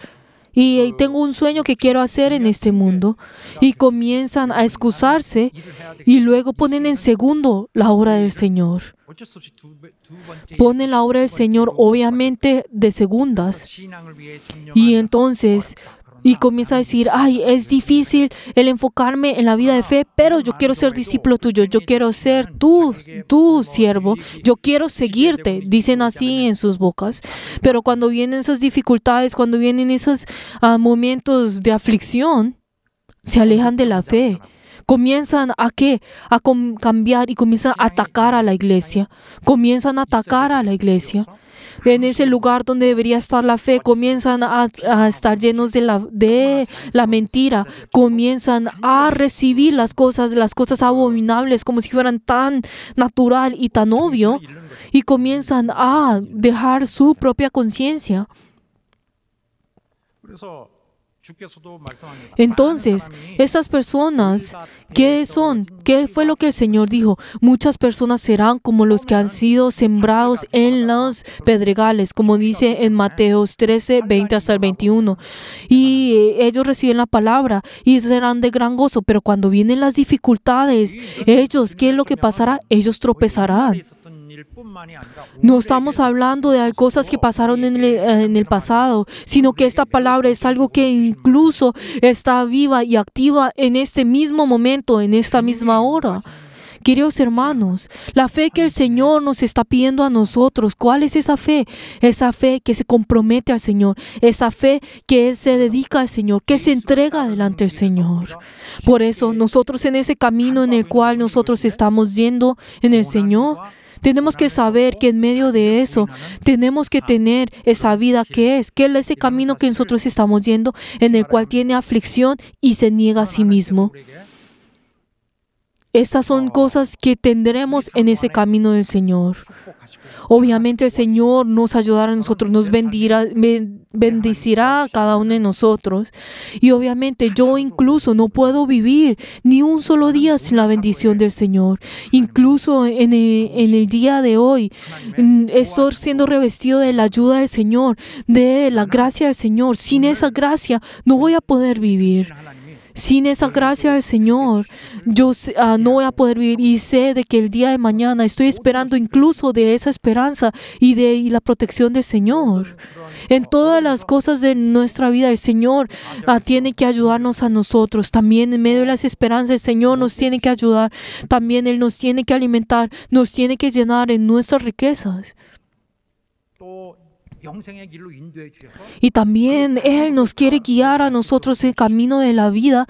Y tengo un sueño que quiero hacer en este mundo. Y comienzan a excusarse y luego ponen en segundo la obra del Señor. Ponen la obra del Señor obviamente de segundas. Y entonces comienza a decir, ay, es difícil el enfocarme en la vida de fe, pero yo quiero ser discípulo tuyo, yo quiero ser tu siervo, yo quiero seguirte, dicen así en sus bocas. Pero cuando vienen esas dificultades, cuando vienen esos momentos de aflicción, se alejan de la fe. Comienzan ¿a qué? A cambiar y comienzan a atacar a la iglesia. Comienzan a atacar a la iglesia. En ese lugar donde debería estar la fe, comienzan a estar llenos de la mentira. Comienzan a recibir las cosas abominables como si fueran tan natural y tan obvio. Y comienzan a dejar su propia conciencia.
주께서도 말씀합니다.
Entonces, estas personas, ¿qué son? ¿Qué fue lo que el Señor dijo? Muchas personas serán como los que han sido sembrados en los pedregales, como dice en Mateos 13, 20 hasta el 21. Y ellos reciben la palabra y serán de gran gozo, pero cuando vienen las dificultades, ellos, ¿qué es lo que pasará? Ellos tropezarán. No estamos hablando de cosas que pasaron en el pasado, sino que esta palabra es algo que incluso está viva y activa en este mismo momento, en esta misma hora. Queridos hermanos, la fe que el Señor nos está pidiendo a nosotros, ¿cuál es esa fe? Esa fe que se compromete al Señor, esa fe que se dedica al Señor, que se entrega delante del Señor. Por eso, nosotros en ese camino en el cual nosotros estamos yendo en el Señor, tenemos que saber que en medio de eso tenemos que tener esa vida que es ese camino que nosotros estamos yendo, en el cual tiene aflicción y se niega a sí mismo. Estas son cosas que tendremos en ese camino del Señor. Obviamente el Señor nos ayudará a nosotros, nos bendecirá a cada uno de nosotros. Y obviamente yo incluso no puedo vivir ni un solo día sin la bendición del Señor. Incluso en el día de hoy estoy siendo revestido de la ayuda del Señor, de la gracia del Señor. Sin esa gracia no voy a poder vivir. Sin esa gracia del Señor, yo no voy a poder vivir, y sé de que el día de mañana estoy esperando incluso de esa esperanza y la protección del Señor. En todas las cosas de nuestra vida, el Señor tiene que ayudarnos a nosotros. También en medio de las esperanzas, el Señor nos tiene que ayudar. También Él nos tiene que alimentar, nos tiene que llenar en nuestras riquezas. Y también Él nos quiere guiar a nosotros en el camino de la vida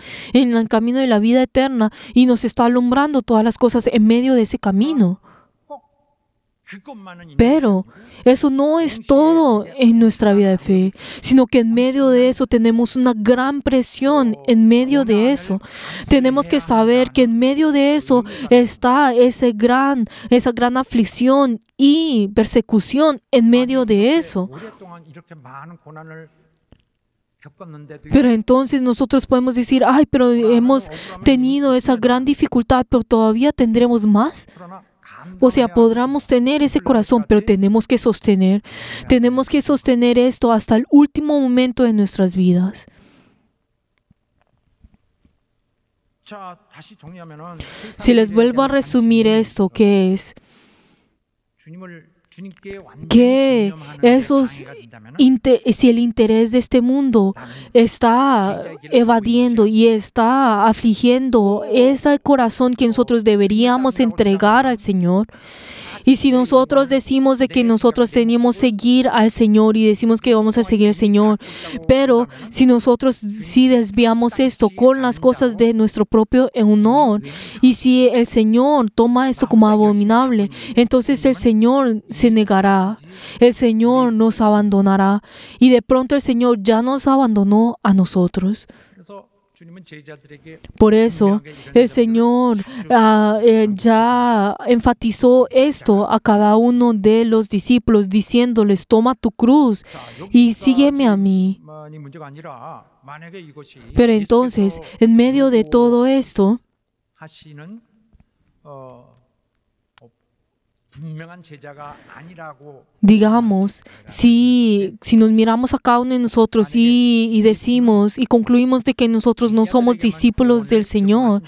eterna, y nos está alumbrando todas las cosas en medio de ese camino. Pero eso no es todo en nuestra vida de fe, sino que en medio de eso tenemos una gran presión. En medio de eso tenemos que saber que en medio de eso está esa gran aflicción y persecución. En medio de eso, pero entonces nosotros podemos decir, ay, pero hemos tenido esa gran dificultad, pero todavía tendremos más. O sea, podremos tener ese corazón, pero tenemos que sostener esto hasta el último momento de nuestras vidas. Si les vuelvo a resumir esto, ¿qué es? Que si el interés de este mundo está evadiendo y está afligiendo ese corazón que nosotros deberíamos entregar al Señor, y si nosotros decimos de que nosotros tenemos que seguir al Señor y decimos que vamos a seguir al Señor, pero si nosotros desviamos esto con las cosas de nuestro propio honor, y si el Señor toma esto como abominable, entonces el Señor se negará, el Señor nos abandonará, y de pronto el Señor ya nos abandonó a nosotros. Por eso el Señor ya enfatizó esto a cada uno de los discípulos, diciéndoles, toma tu cruz y sígueme a mí. Pero entonces, en medio de todo esto, digamos, si nos miramos a cada uno de nosotros y decimos y concluimos de que nosotros no somos discípulos del Señor,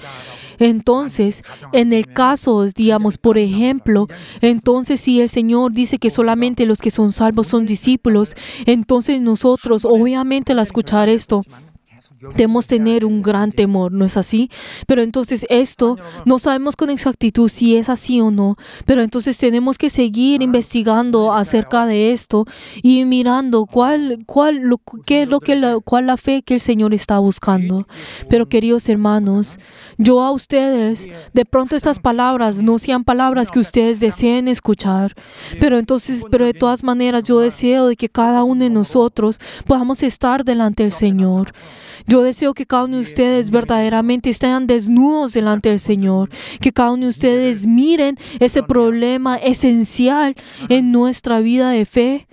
entonces, en el caso, digamos, por ejemplo, entonces si el Señor dice que solamente los que son salvos son discípulos, entonces nosotros, obviamente al escuchar esto, debemos tener un gran temor, ¿no es así? Pero entonces esto no sabemos con exactitud si es así o no, pero entonces tenemos que seguir investigando acerca de esto y mirando cuál la fe que el Señor está buscando. Pero queridos hermanos, yo a ustedes, de pronto estas palabras no sean palabras que ustedes deseen escuchar, pero de todas maneras yo deseo de que cada uno de nosotros podamos estar delante del Señor. Yo deseo que cada uno de ustedes verdaderamente estén desnudos delante del Señor, que cada uno de ustedes miren ese problema esencial en nuestra vida de fe.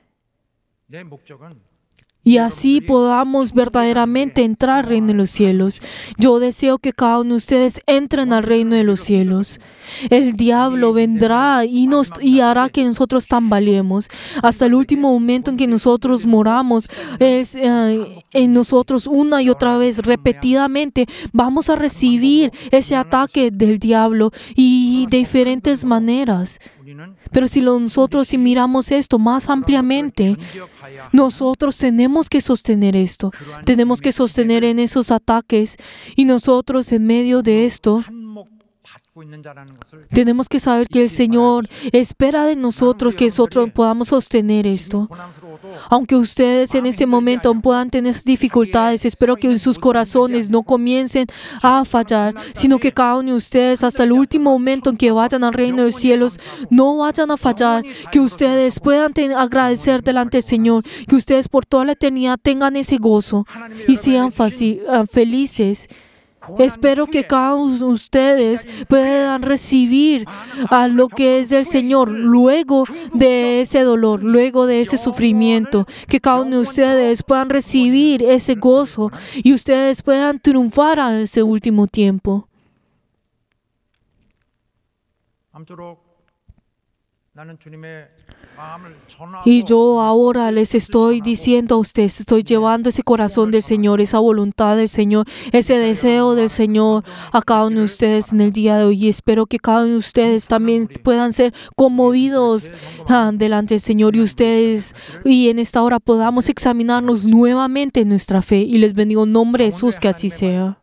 y así podamos verdaderamente entrar al reino de los cielos. Yo deseo que cada uno de ustedes entren al reino de los cielos. El diablo vendrá y hará que nosotros tambaleemos. Hasta el último momento en que nosotros moramos, en nosotros una y otra vez, repetidamente, vamos a recibir ese ataque del diablo y de diferentes maneras. Pero si nosotros miramos esto más ampliamente, nosotros tenemos que sostener esto. Tenemos que sostener en esos ataques. Y nosotros en medio de esto, tenemos que saber que el Señor espera de nosotros que nosotros podamos sostener esto. Aunque ustedes en este momento aún puedan tener dificultades, espero que en sus corazones no comiencen a fallar, sino que cada uno de ustedes hasta el último momento en que vayan al reino de los cielos, no vayan a fallar, que ustedes puedan agradecer delante del Señor, que ustedes por toda la eternidad tengan ese gozo y sean felices. Espero que cada uno de ustedes puedan recibir a lo que es del Señor luego de ese dolor, luego de ese sufrimiento, que cada uno de ustedes puedan recibir ese gozo y ustedes puedan triunfar en ese último tiempo. Y yo ahora les estoy diciendo a ustedes, estoy llevando ese corazón del Señor, esa voluntad del Señor, ese deseo del Señor a cada uno de ustedes en el día de hoy. Y espero que cada uno de ustedes también puedan ser conmovidos delante del Señor y en esta hora podamos examinarnos nuevamente en nuestra fe. Y les bendigo en nombre de Jesús, que así sea.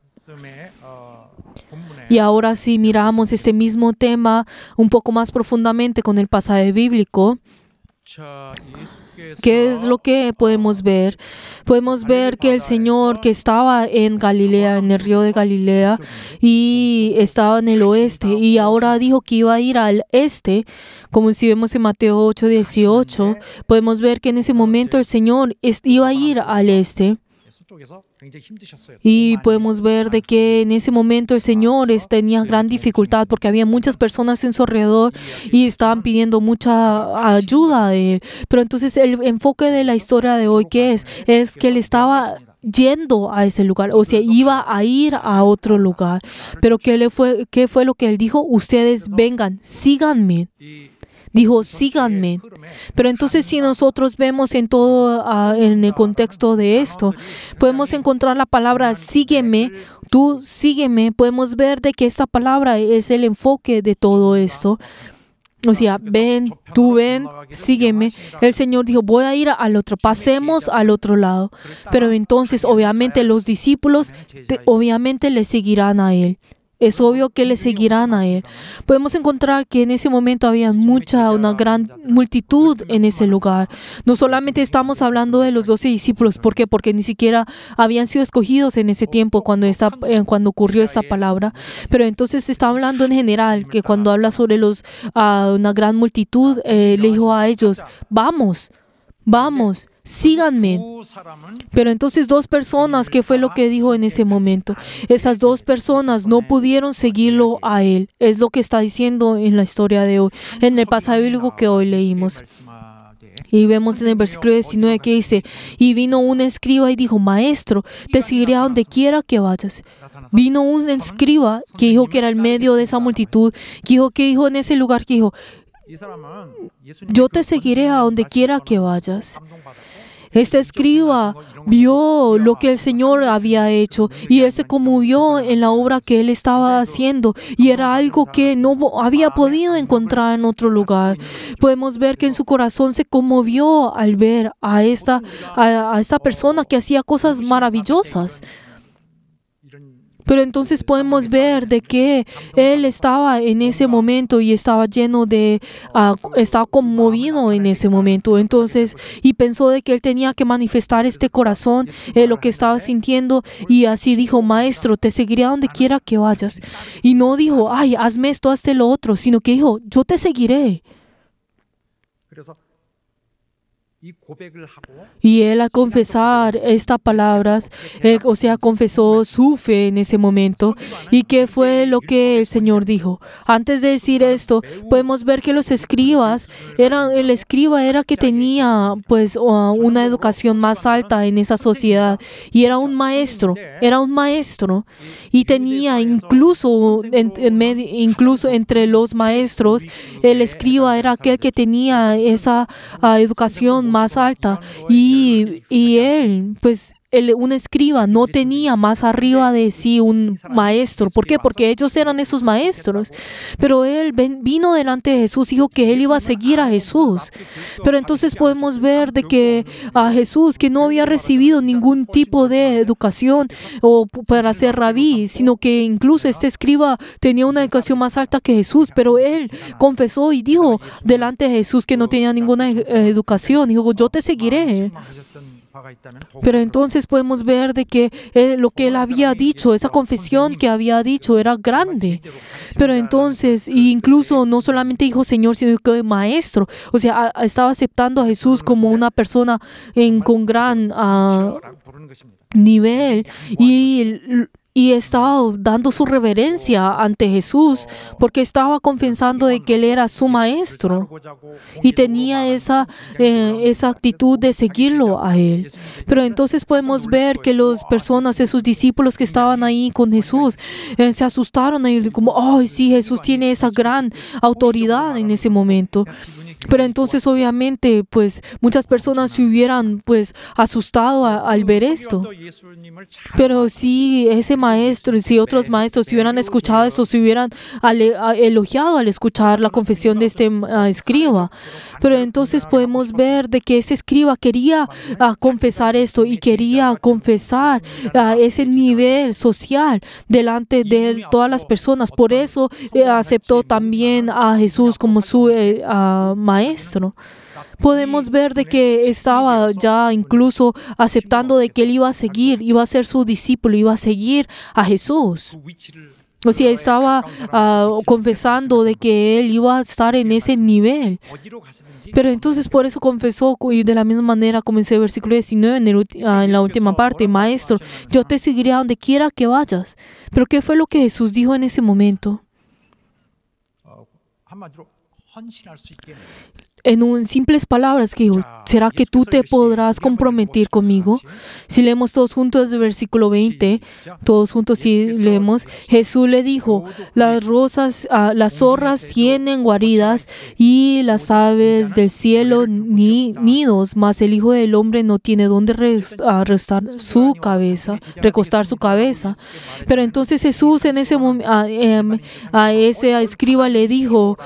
Y ahora sí miramos este mismo tema un poco más profundamente con el pasaje bíblico. ¿Qué es lo que podemos ver? Podemos ver que el Señor que estaba en Galilea, en el río de Galilea, y estaba en el oeste, y ahora dijo que iba a ir al este, como si vemos en Mateo 8:18, podemos ver que en ese momento el Señor iba a ir al este. Y podemos ver de que en ese momento el Señor tenía gran dificultad porque había muchas personas en su alrededor y estaban pidiendo mucha ayuda de Él. Pero entonces el enfoque de la historia de hoy, ¿qué es? Es que Él estaba yendo a ese lugar, o sea, iba a ir a otro lugar. Pero ¿qué fue lo que Él dijo? Ustedes vengan, síganme. Dijo, síganme. Pero entonces si nosotros vemos en todo, en el contexto de esto, podemos encontrar la palabra sígueme, tú sígueme. Podemos ver de que esta palabra es el enfoque de todo esto. O sea, ven, tú ven, sígueme. El Señor dijo, voy a ir al otro, pasemos al otro lado. Pero entonces, obviamente, los discípulos, obviamente, le seguirán a Él. Es obvio que le seguirán a Él. Podemos encontrar que en ese momento había una gran multitud en ese lugar. No solamente estamos hablando de los 12 discípulos. ¿Por qué? Porque ni siquiera habían sido escogidos en ese tiempo cuando ocurrió esta palabra. Pero entonces está hablando en general, que cuando habla sobre una gran multitud, le dijo a ellos, vamos, síganme. Pero entonces dos personas, ¿qué fue lo que dijo en ese momento? Esas dos personas no pudieron seguirlo a Él. Es lo que está diciendo en la historia de hoy, en el pasaje bíblico que hoy leímos. Y vemos en el versículo 19 que dice, y vino un escriba y dijo, Maestro, te seguiré a donde quiera que vayas. Vino un escriba que dijo que era en medio de esa multitud, que dijo en ese lugar, que dijo, yo te seguiré a donde quiera que vayas. Este escriba vio lo que el Señor había hecho y él se conmovió en la obra que él estaba haciendo y era algo que no había podido encontrar en otro lugar. Podemos ver que en su corazón se conmovió al ver a esta persona que hacía cosas maravillosas. Pero entonces podemos ver de que él estaba en ese momento y estaba estaba conmovido en ese momento. Entonces, y pensó de que él tenía que manifestar este corazón, lo que estaba sintiendo, y así dijo, Maestro, te seguiré a donde quiera que vayas. Y no dijo, ay, hazme esto, hazte lo otro, sino que dijo, yo te seguiré.
이 고백을 하고
Y él al confesar estas palabras, él, o sea, confesó su fe en ese momento. ¿Y qué fue lo que el Señor dijo? Antes de decir esto, podemos ver que los escribas, el escriba era que tenía pues una educación más alta en esa sociedad y era un maestro y tenía incluso entre los maestros, el escriba era aquel que tenía esa educación más alta y él, pues, un escriba no tenía más arriba de sí un maestro. ¿Por qué? Porque ellos eran esos maestros. Pero él vino delante de Jesús y dijo que él iba a seguir a Jesús. Pero entonces podemos ver de que a Jesús, que no había recibido ningún tipo de educación o para ser rabí, sino que incluso este escriba tenía una educación más alta que Jesús. Pero él confesó y dijo delante de Jesús que no tenía ninguna educación. Dijo, yo te seguiré. Pero entonces podemos ver de que lo que él había dicho, esa confesión que había dicho era grande. Pero entonces, incluso no solamente dijo Señor, sino que maestro. O sea, estaba aceptando a Jesús como una persona con gran nivel y estaba dando su reverencia ante Jesús porque estaba confesando de que Él era su maestro y tenía esa actitud de seguirlo a Él. Pero entonces podemos ver que las personas, esos discípulos que estaban ahí con Jesús, se asustaron y como, ¡ay, sí, Jesús tiene esa gran autoridad en ese momento! Pero entonces obviamente pues muchas personas se hubieran pues asustado al ver esto. Pero si ese maestro y si otros maestros hubieran escuchado esto, se hubieran elogiado al escuchar la confesión de este escriba. Pero entonces podemos ver de que ese escriba quería confesar esto y quería confesar ese nivel social delante de todas las personas. Por eso aceptó también a Jesús como su maestro. Podemos ver de que estaba ya incluso aceptando de que él iba a seguir, iba a ser su discípulo, iba a seguir a Jesús. O sea, estaba confesando de que él iba a estar en ese nivel. Pero entonces por eso confesó, y de la misma manera comencé el versículo 19 en la última parte: Maestro, yo te seguiré a donde quiera que vayas. Pero ¿qué fue lo que Jesús dijo en ese momento?
한마디로 헌신할 수 있게
En simples palabras que dijo, ¿será que tú te podrás comprometer conmigo? Si leemos todos juntos el versículo 20, todos juntos si leemos, Jesús le dijo, las zorras tienen guaridas y las aves del cielo nidos, mas el Hijo del Hombre no tiene donde recostar su cabeza. Pero entonces Jesús en ese momento a ese escriba le dijo,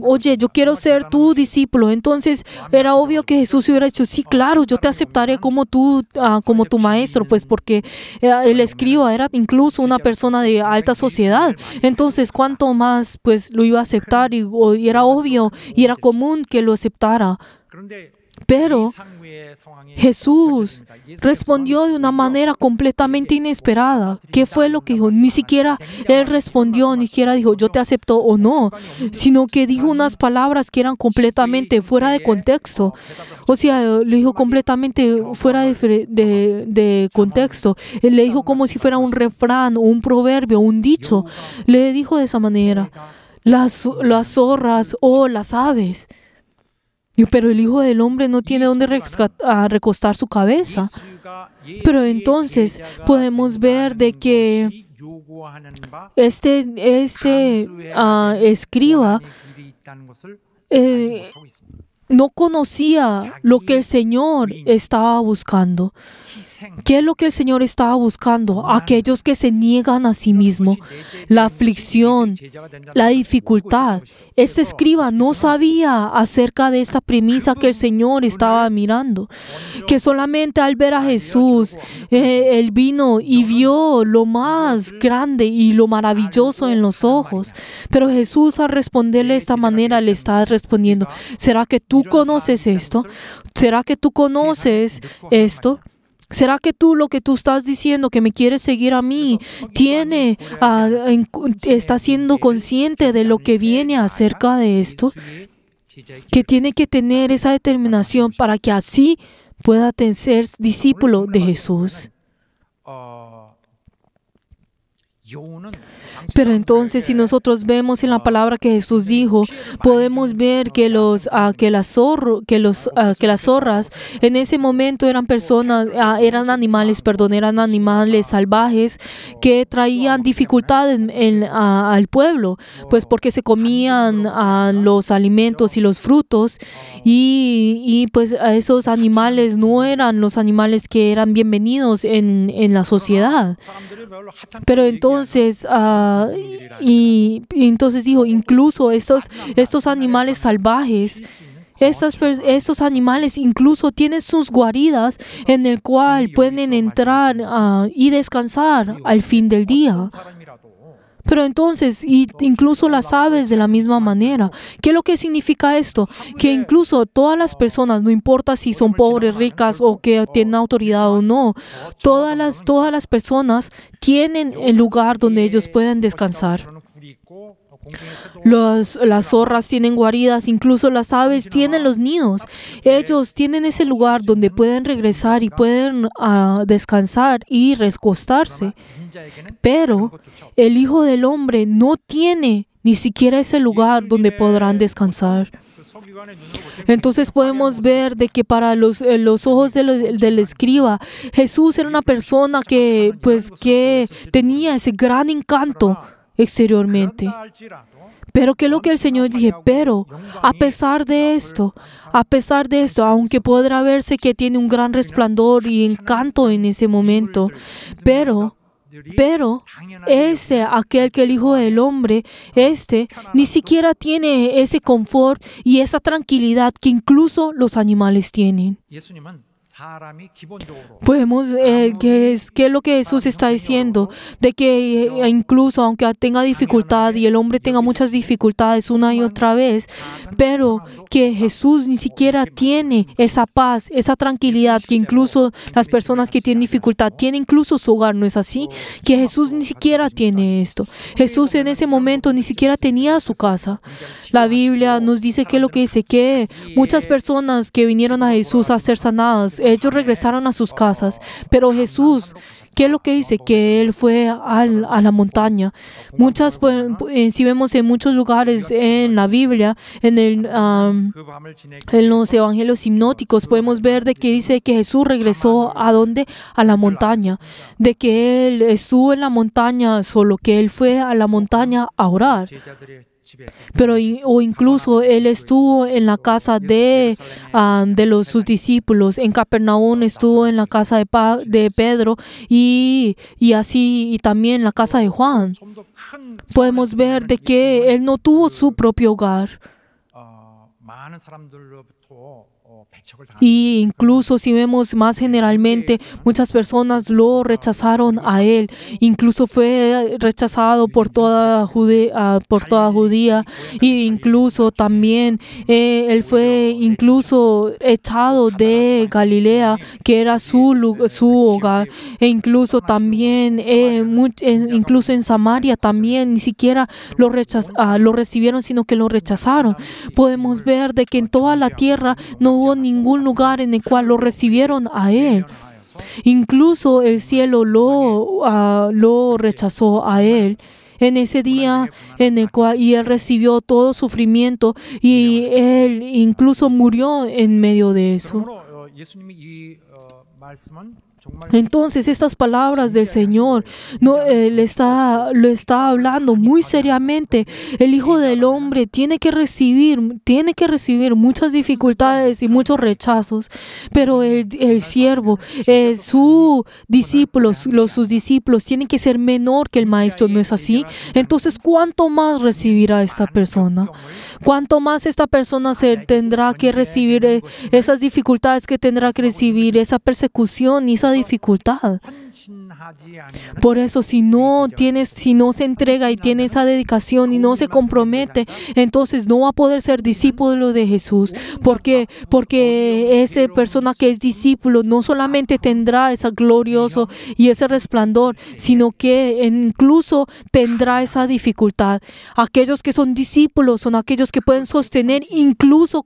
oye, yo quiero ser tu discípulo. Entonces era obvio que Jesús hubiera dicho, sí, claro, yo te aceptaré como tu maestro, pues porque el escriba era incluso una persona de alta sociedad. Entonces, ¿cuánto más pues lo iba a aceptar? Y era obvio y era común que lo aceptara. Pero Jesús respondió de una manera completamente inesperada. ¿Qué fue lo que dijo? Ni siquiera Él respondió, ni siquiera dijo, yo te acepto o no, sino que dijo unas palabras que eran completamente fuera de contexto. O sea, le dijo completamente fuera de contexto. Él le dijo como si fuera un refrán, o un proverbio, un dicho. Le dijo de esa manera, las zorras o las aves. Pero el Hijo del Hombre no tiene donde recostar su cabeza. Pero entonces podemos ver de que este escriba no conocía lo que el Señor estaba buscando. ¿Qué es lo que el Señor estaba buscando? Aquellos que se niegan a sí mismos, la aflicción, la dificultad. Este escriba no sabía acerca de esta premisa que el Señor estaba mirando, que solamente al ver a Jesús, Él vino y vio lo más grande y lo maravilloso en los ojos. Pero Jesús, al responderle de esta manera, le está respondiendo, ¿será que tú conoces esto? ¿Será que tú conoces esto? ¿Será que lo que tú estás diciendo, que me quieres seguir a mí, está siendo consciente de lo que viene acerca de esto? que tiene que tener esa determinación para que así pueda ser discípulo de Jesús. Pero entonces, si nosotros vemos en la palabra que Jesús dijo, podemos ver que las zorras en ese momento eran animales salvajes que traían dificultades al pueblo, pues porque se comían los alimentos y los frutos y pues esos animales no eran los animales que eran bienvenidos en la sociedad. Pero entonces, entonces dijo, incluso estos animales salvajes, estos animales incluso tienen sus guaridas en el cual pueden entrar y descansar al fin del día. Pero entonces, incluso las aves de la misma manera. ¿Qué es lo que significa esto? Que incluso todas las personas, no importa si son pobres, ricas o que tienen autoridad o no, todas las personas tienen el lugar donde ellos pueden descansar. Las zorras tienen guaridas, incluso las aves tienen los nidos. Ellos tienen ese lugar donde pueden regresar y pueden descansar y recostarse. Pero el Hijo del Hombre no tiene ni siquiera ese lugar donde podrán descansar. Entonces podemos ver de que para los ojos del escriba, Jesús era una persona que tenía ese gran encanto exteriormente. Pero ¿qué es lo que el Señor dice? Pero a pesar de esto, aunque podrá verse que tiene un gran resplandor y encanto en ese momento, pero aquel que el Hijo del Hombre, ni siquiera tiene ese confort y esa tranquilidad que incluso los animales tienen. Podemos, ¿qué es lo que Jesús está diciendo? De que incluso aunque tenga dificultad y el hombre tenga muchas dificultades una y otra vez, pero que Jesús ni siquiera tiene esa paz, esa tranquilidad que incluso las personas que tienen dificultad tienen incluso su hogar, ¿no es así? Que Jesús ni siquiera tiene esto. Jesús en ese momento ni siquiera tenía su casa. La Biblia nos dice que muchas personas que vinieron a Jesús a ser sanadas, ellos regresaron a sus casas, pero Jesús, ¿qué es lo que dice? Que Él fue a la montaña. Si vemos en muchos lugares en la Biblia, en los evangelios hipnóticos, podemos ver de que dice que Jesús regresó ¿a dónde? A la montaña. De que Él estuvo en la montaña, solo que Él fue a la montaña a orar. Pero incluso Él estuvo en la casa de sus discípulos. En Capernaum estuvo en la casa de Pedro y también en la casa de Juan. Podemos ver de que Él no tuvo su propio hogar. Y incluso si vemos más generalmente, muchas personas lo rechazaron a Él. Incluso fue rechazado por toda Judía. Y incluso también Él fue incluso echado de Galilea, que era su hogar. E incluso también, incluso en Samaria también, ni siquiera lo recibieron, sino que lo rechazaron. Podemos ver de que en toda la tierra no hubo ningún lugar en el cual lo recibieron a Él. Incluso el cielo lo rechazó a Él en ese día en el cual Él recibió todo sufrimiento y Él incluso murió en medio de eso. Entonces estas palabras del Señor lo está hablando muy seriamente. El Hijo del Hombre tiene que recibir muchas dificultades y muchos rechazos, pero el siervo, sus discípulos tienen que ser menor que el Maestro, ¿no es así? Entonces, ¿cuánto más recibirá esta persona? ¿Cuánto más esta persona tendrá que recibir esas dificultades que tendrá que recibir, esa persecución y esa dificultad? Por eso, si no se entrega y tiene esa dedicación y no se compromete, entonces no va a poder ser discípulo de Jesús. ¿Por qué? Porque esa persona que es discípulo no solamente tendrá ese glorioso y ese resplandor, sino que incluso tendrá esa dificultad. Aquellos que son discípulos son aquellos que pueden sostener incluso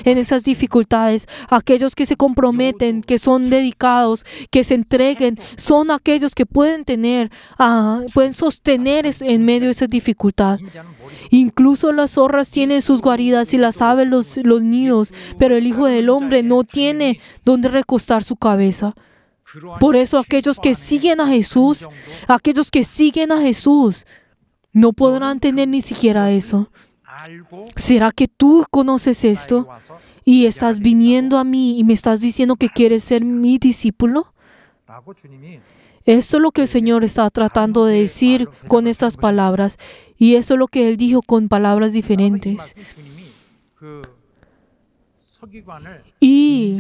en esas dificultades. Aquellos que se comprometen, que son dedicados, que se entreguen, son aquellos que pueden sostener en medio de esa dificultad. Incluso las zorras tienen sus guaridas y las aves los nidos, pero el Hijo del Hombre no tiene donde recostar su cabeza. Por eso aquellos que siguen a Jesús, no podrán tener ni siquiera eso. ¿Será que tú conoces esto y estás viniendo a mí y me estás diciendo que quieres ser mi discípulo? Esto es lo que el Señor está tratando de decir con estas palabras, y eso es lo que Él dijo con palabras diferentes. Y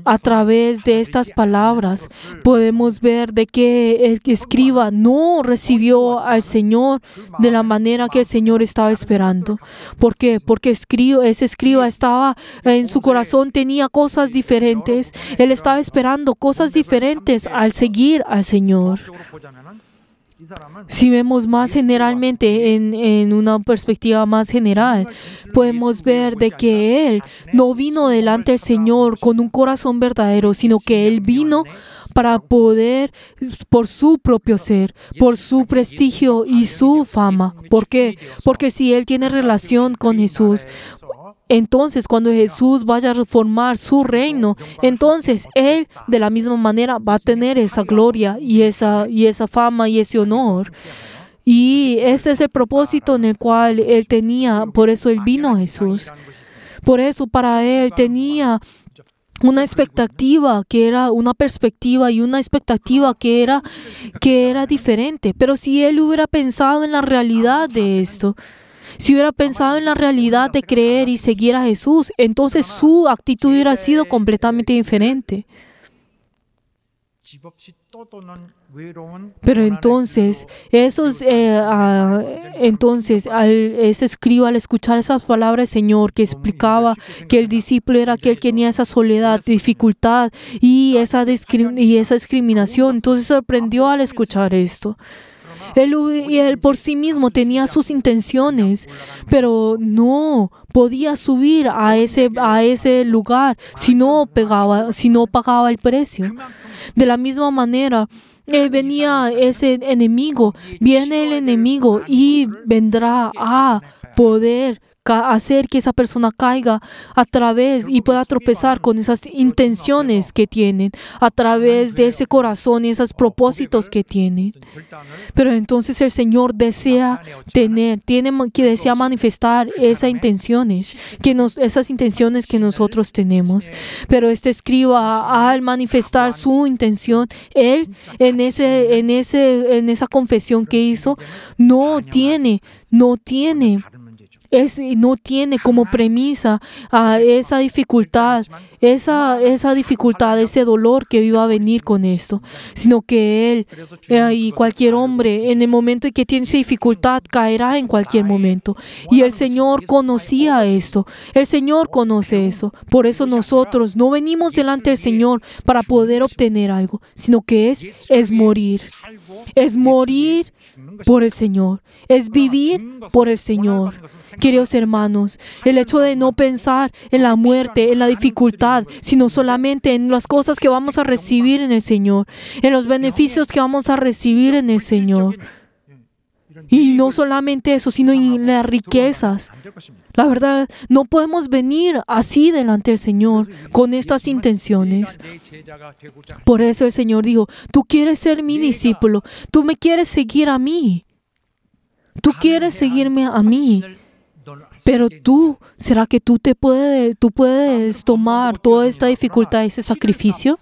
a través de estas palabras podemos ver de que el escriba no recibió al Señor de la manera que el Señor estaba esperando. ¿Por qué? Porque ese escriba estaba en su corazón, tenía cosas diferentes. Él estaba esperando cosas diferentes al seguir al Señor. Si vemos más generalmente, en una perspectiva más general, podemos ver de que Él no vino delante del Señor con un corazón verdadero, sino que Él vino para poder, por su propio ser, por su prestigio y su fama. ¿Por qué? Porque si Él tiene relación con Jesús, entonces cuando Jesús vaya a reformar su reino, entonces Él de la misma manera va a tener esa gloria y esa fama y ese honor. Y ese es el propósito en el cual Él tenía, por eso Él vino a Jesús. Por eso para Él tenía una expectativa que era una perspectiva y una expectativa que era diferente. Pero si Él hubiera pensado en la realidad de esto, si hubiera pensado en la realidad de creer y seguir a Jesús, entonces su actitud hubiera sido completamente diferente. Pero entonces, ese escriba, al escuchar esas palabras del Señor que explicaba que el discípulo era aquel que tenía esa soledad, dificultad y esa discriminación, entonces se sorprendió al escuchar esto. Él por sí mismo tenía sus intenciones, pero no podía subir a ese lugar si no pagaba el precio. De la misma manera, venía ese enemigo, viene el enemigo y vendrá a poder hacer que esa persona caiga a través y pueda tropezar con esas intenciones que tienen, a través de ese corazón y esos propósitos que tienen. Pero entonces el Señor desea manifestar esas intenciones que nosotros tenemos. Pero este escriba, al manifestar su intención, él en esa confesión que hizo, no tiene como premisa a esa dificultad, ese dolor que iba a venir con esto, sino que él y cualquier hombre en el momento en que tiene esa dificultad caerá en cualquier momento. Y el Señor conocía esto, el Señor conoce eso. Por eso nosotros no venimos delante del Señor para poder obtener algo, sino que es morir por el Señor. Es vivir por el Señor. Queridos hermanos, el hecho de no pensar en la muerte, en la dificultad, sino solamente en las cosas que vamos a recibir en el Señor, en los beneficios que vamos a recibir en el Señor. Y no solamente eso, sino en las riquezas. La verdad, no podemos venir así delante del Señor con estas intenciones. Por eso el Señor dijo, tú quieres ser mi discípulo, tú me quieres seguir a mí. Tú quieres seguirme a mí, pero ¿será que tú puedes tomar toda esta dificultad, ese sacrificio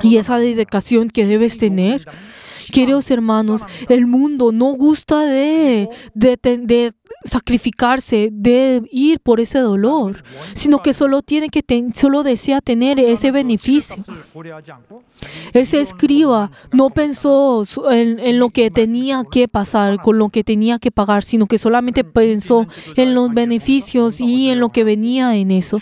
y esa dedicación que debes tener? Queridos hermanos, el mundo no gusta de sacrificarse, de ir por ese dolor, sino que solo desea tener ese beneficio. Ese escriba no pensó en lo que tenía que pasar, con lo que tenía que pagar, sino que solamente pensó en los beneficios y en lo que venía en eso.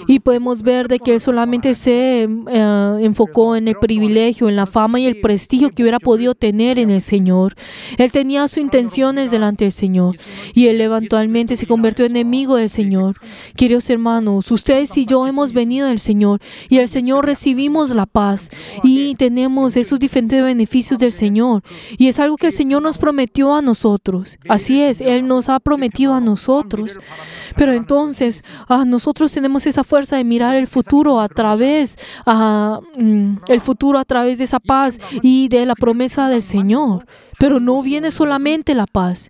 Y podemos ver de que él solamente se enfocó en el privilegio, en la fama y el prestigio que hubiera podido tener en el Señor. Él tenía sus intenciones delante del Señor y él eventualmente se convirtió en enemigo del Señor. Queridos hermanos, ustedes y yo hemos venido del Señor y del Señor recibimos la paz y tenemos esos diferentes beneficios del Señor. Y es algo que el Señor nos prometió a nosotros. Así es, Él nos ha prometido a nosotros. Pero entonces nosotros tenemos esa fuerza de mirar el futuro a través de esa paz y de la promesa del Señor. Pero no viene solamente la paz.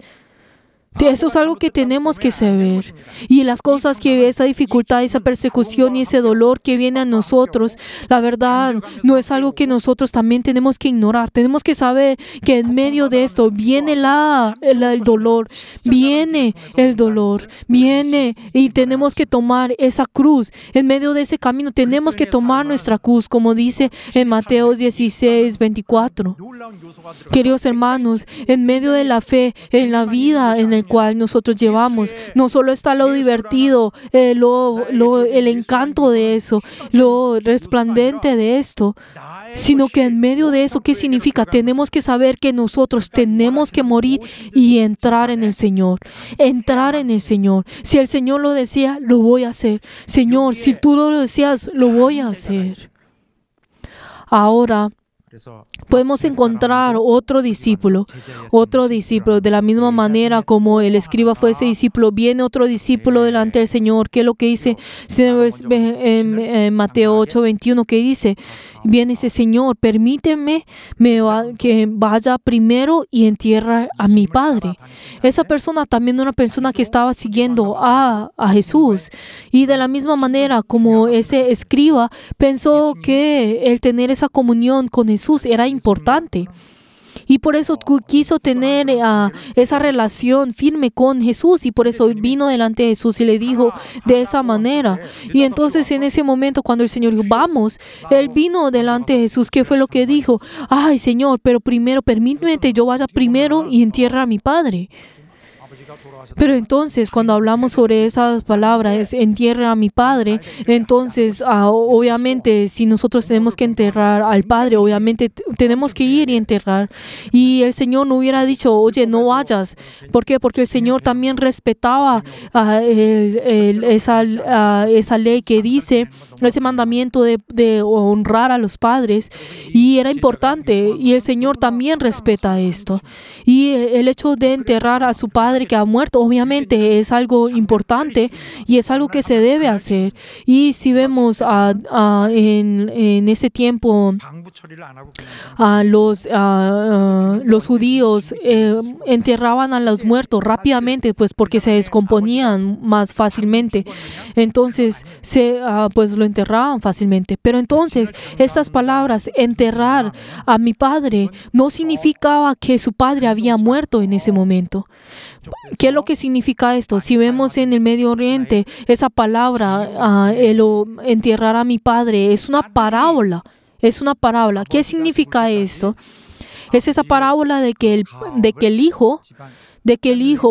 Eso es algo que tenemos que saber. Y las cosas que esa dificultad, esa persecución y ese dolor que viene a nosotros, la verdad, no es algo que nosotros también tenemos que ignorar. Tenemos que saber que en medio de esto viene el dolor, viene y tenemos que tomar esa cruz. En medio de ese camino tenemos que tomar nuestra cruz, como dice en Mateo 16:24. Queridos hermanos, en medio de la fe, en la vida en el cual nosotros llevamos, no solo está lo divertido, el encanto de eso, lo resplandente de esto, sino que en medio de eso, ¿qué significa? Tenemos que saber que nosotros tenemos que morir y entrar en el Señor. Entrar en el Señor. Si el Señor lo desea, lo voy a hacer. Señor, si tú lo deseas, lo voy a hacer. Ahora podemos encontrar otro discípulo. De la misma manera como el escriba fue ese discípulo, viene otro discípulo delante del Señor. ¿Qué es lo que dice en Mateo 8:21? ¿Qué dice? Viene ese Señor, permíteme que vaya primero y entierre a mi padre. Esa persona también era una persona que estaba siguiendo a Jesús. Y de la misma manera como ese escriba pensó que el tener esa comunión con Jesús era importante. Y por eso quiso tener esa relación firme con Jesús y por eso vino delante de Jesús y le dijo de esa manera. Y entonces en ese momento cuando el Señor dijo, vamos, Él vino delante de Jesús. ¿Qué fue lo que dijo? Ay, Señor, pero primero permíteme que yo vaya primero y entierre a mi padre. Pero entonces, cuando hablamos sobre esas palabras, entierra a mi padre, entonces, obviamente, si nosotros tenemos que enterrar al padre, obviamente tenemos que ir y enterrar. Y el Señor no hubiera dicho, oye, no vayas. ¿Por qué? Porque el Señor también respetaba esa ley que dice, ese mandamiento de honrar a los padres, y era importante, y el Señor también respeta esto. Y el hecho de enterrar a su padre que ha muerto, obviamente es algo importante y es algo que se debe hacer. Y si vemos en ese tiempo los judíos enterraban a los muertos rápidamente, pues porque se descomponían más fácilmente. Entonces pues lo enterraban fácilmente. Pero entonces estas palabras, enterrar a mi padre, no significaba que su padre había muerto en ese momento. ¿Qué es lo que significa esto? Si vemos en el Medio Oriente, esa palabra, enterrar a mi padre, es una parábola. Es una parábola. ¿Qué significa eso? Es esa parábola de que el hijo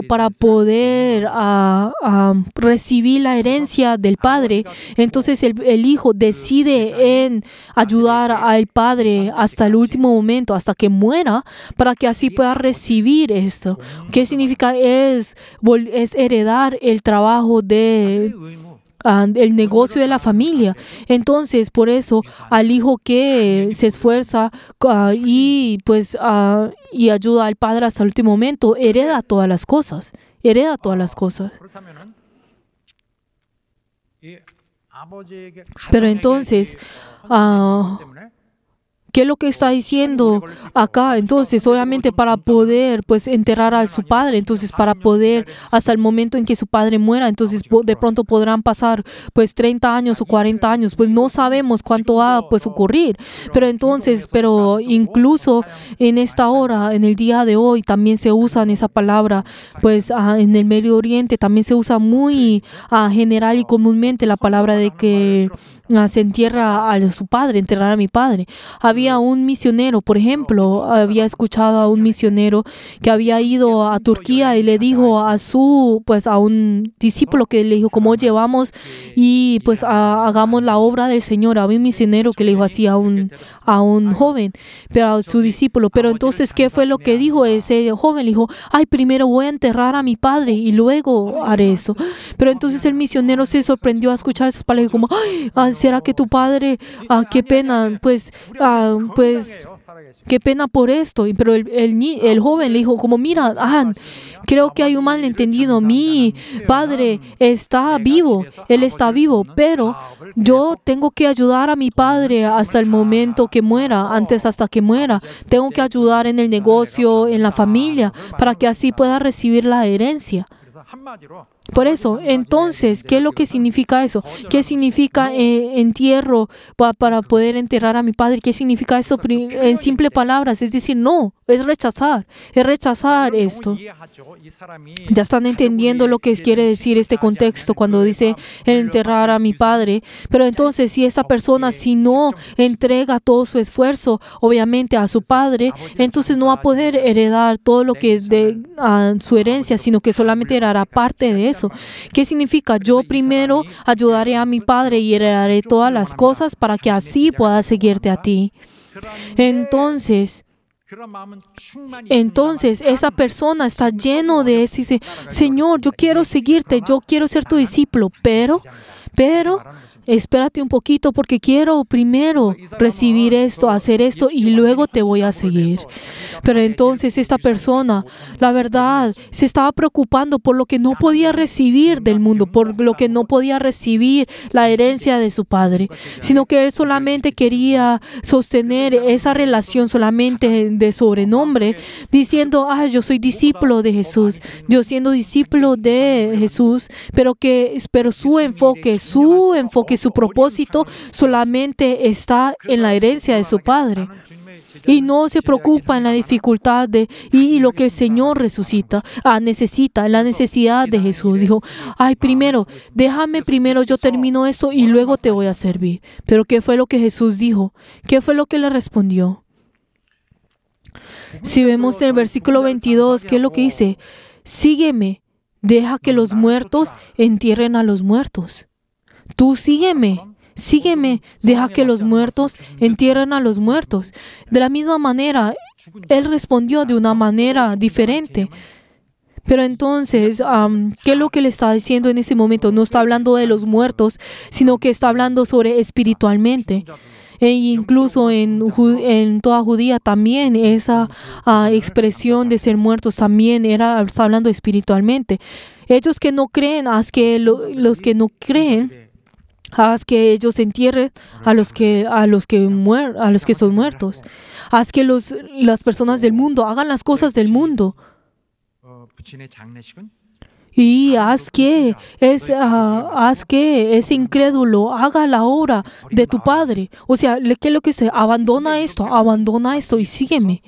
para poder recibir la herencia del padre, entonces el hijo decide en ayudar al padre hasta el último momento, hasta que muera, para que así pueda recibir esto. ¿Qué significa? Es heredar el trabajo el negocio de la familia. Entonces, por eso, al hijo que se esfuerza y ayuda al padre hasta el último momento, hereda todas las cosas. Pero entonces, ¿Qué es lo que está diciendo acá? Entonces, obviamente para poder pues enterrar a su padre, entonces para poder hasta el momento en que su padre muera, entonces de pronto podrán pasar pues 30 años o 40 años, pues no sabemos cuánto va a pues ocurrir. Pero incluso en esta hora, en el día de hoy, también se usa esa palabra, pues en el Medio Oriente también se usa muy general y comúnmente la palabra de que se entierra a su padre, enterrar a mi padre. Había un misionero, por ejemplo, había escuchado a un misionero que había ido a Turquía y le dijo a un discípulo que le dijo, como llevamos y pues hagamos la obra del Señor. Había un misionero que le dijo así a un joven, pero a su discípulo. Pero entonces, ¿qué fue lo que dijo ese joven? Le dijo, primero voy a enterrar a mi padre y luego haré eso. Pero entonces el misionero se sorprendió a escuchar esas palabras como, ¿será que tu padre, qué pena, pues, qué pena por esto? Pero el joven le dijo como, mira, creo que hay un malentendido. Mi padre está vivo, él está vivo, pero yo tengo que ayudar a mi padre hasta el momento que muera, hasta que muera. Tengo que ayudar en el negocio, en la familia, para que así pueda recibir la herencia. Por eso, entonces, ¿qué es lo que significa eso? ¿Qué significa entierro para poder enterrar a mi padre? ¿Qué significa eso en simples palabras? Es decir, no, es rechazar esto. Ya están entendiendo lo que quiere decir este contexto cuando dice enterrar a mi padre. Pero entonces, si esta persona, si no entrega todo su esfuerzo, obviamente a su padre, entonces no va a poder heredar todo lo que a su herencia, sino que solamente heredará parte de eso. ¿Qué significa? Yo primero ayudaré a mi padre y heredaré todas las cosas para que así pueda seguirte a ti. Entonces esa persona está lleno de eso y dice, Señor, yo quiero seguirte, yo quiero ser tu discípulo, pero espérate un poquito porque quiero primero recibir esto, hacer esto y luego te voy a seguir. Pero entonces esta persona, la verdad, se estaba preocupando por lo que no podía recibir del mundo, por lo que no podía recibir la herencia de su padre, sino que él solamente quería sostener esa relación solamente de sobrenombre, diciendo, yo soy discípulo de Jesús, yo siendo discípulo de Jesús, pero su enfoque, su propósito solamente está en la herencia de su padre. Y no se preocupa en la dificultad y lo que el Señor necesita, en la necesidad de Jesús. Dijo, déjame primero, yo termino esto y luego te voy a servir. Pero ¿qué fue lo que Jesús dijo? ¿Qué fue lo que le respondió? Si vemos en el versículo 22, ¿qué es lo que dice? Sígueme, deja que los muertos entierren a los muertos. Tú sígueme, deja que los muertos entierren a los muertos. De la misma manera, él respondió de una manera diferente. Pero entonces, ¿qué es lo que le está diciendo en ese momento? No está hablando de los muertos, sino que está hablando sobre espiritualmente. E incluso en toda Judía también esa expresión de ser muertos también está hablando espiritualmente. Ellos que no creen, haz que los que no creen, haz que ellos entierren a los que son muertos. Haz que las personas del mundo hagan las cosas del mundo. Y haz que ese incrédulo haga la obra de tu padre. O sea, ¿qué es lo que dice? Abandona esto y sígueme.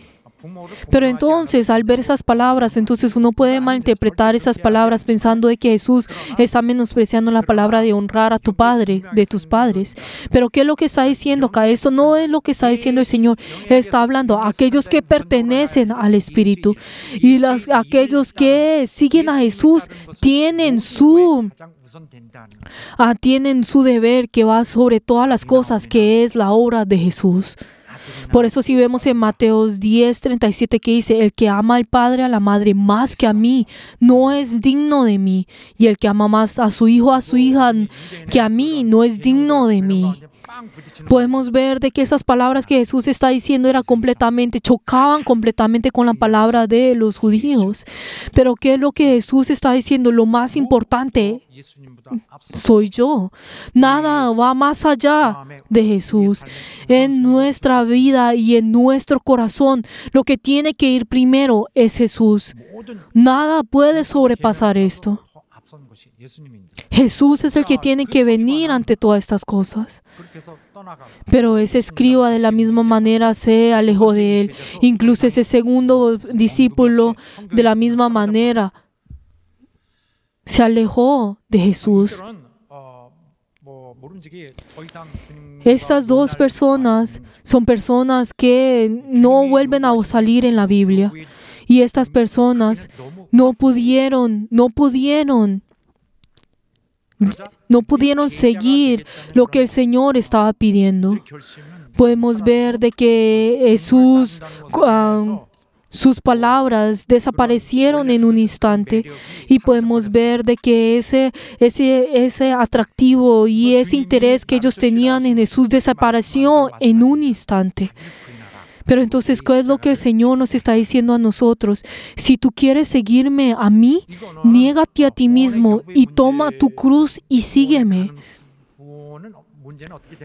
Pero entonces, al ver esas palabras, entonces uno puede malinterpretar esas palabras pensando de que Jesús está menospreciando la palabra de honrar a tu padre, de tus padres. Pero ¿qué es lo que está diciendo acá? Esto no es lo que está diciendo el Señor. Él está hablando a aquellos que pertenecen al Espíritu. Y aquellos que siguen a Jesús tienen su deber que va sobre todas las cosas, que es la obra de Jesús. Por eso si vemos en Mateos 10:37 que dice, el que ama al padre, a la madre más que a mí, no es digno de mí. Y el que ama más a su hijo, a su hija, que a mí, no es digno de mí. podemos ver de que esas palabras que Jesús está diciendo chocaban completamente con la palabra de los judíos. Pero ¿qué es lo que Jesús está diciendo? Lo más importante soy yo. Nada va más allá de Jesús. En nuestra vida y en nuestro corazón, lo que tiene que ir primero es Jesús. Nada puede sobrepasar esto. Jesús es el que tiene que venir ante todas estas cosas. Pero ese escriba de la misma manera se alejó de él. Incluso ese segundo discípulo de la misma manera se alejó de Jesús. Estas dos personas son personas que no vuelven a salir en la Biblia. Y estas personas no pudieron seguir lo que el Señor estaba pidiendo. Podemos ver de que Jesús, sus palabras desaparecieron en un instante, y podemos ver de que ese atractivo y ese interés que ellos tenían en Jesús desapareció en un instante. Pero entonces, ¿qué es lo que el Señor nos está diciendo a nosotros? Si tú quieres seguirme a mí, niégate a ti mismo y toma tu cruz y sígueme.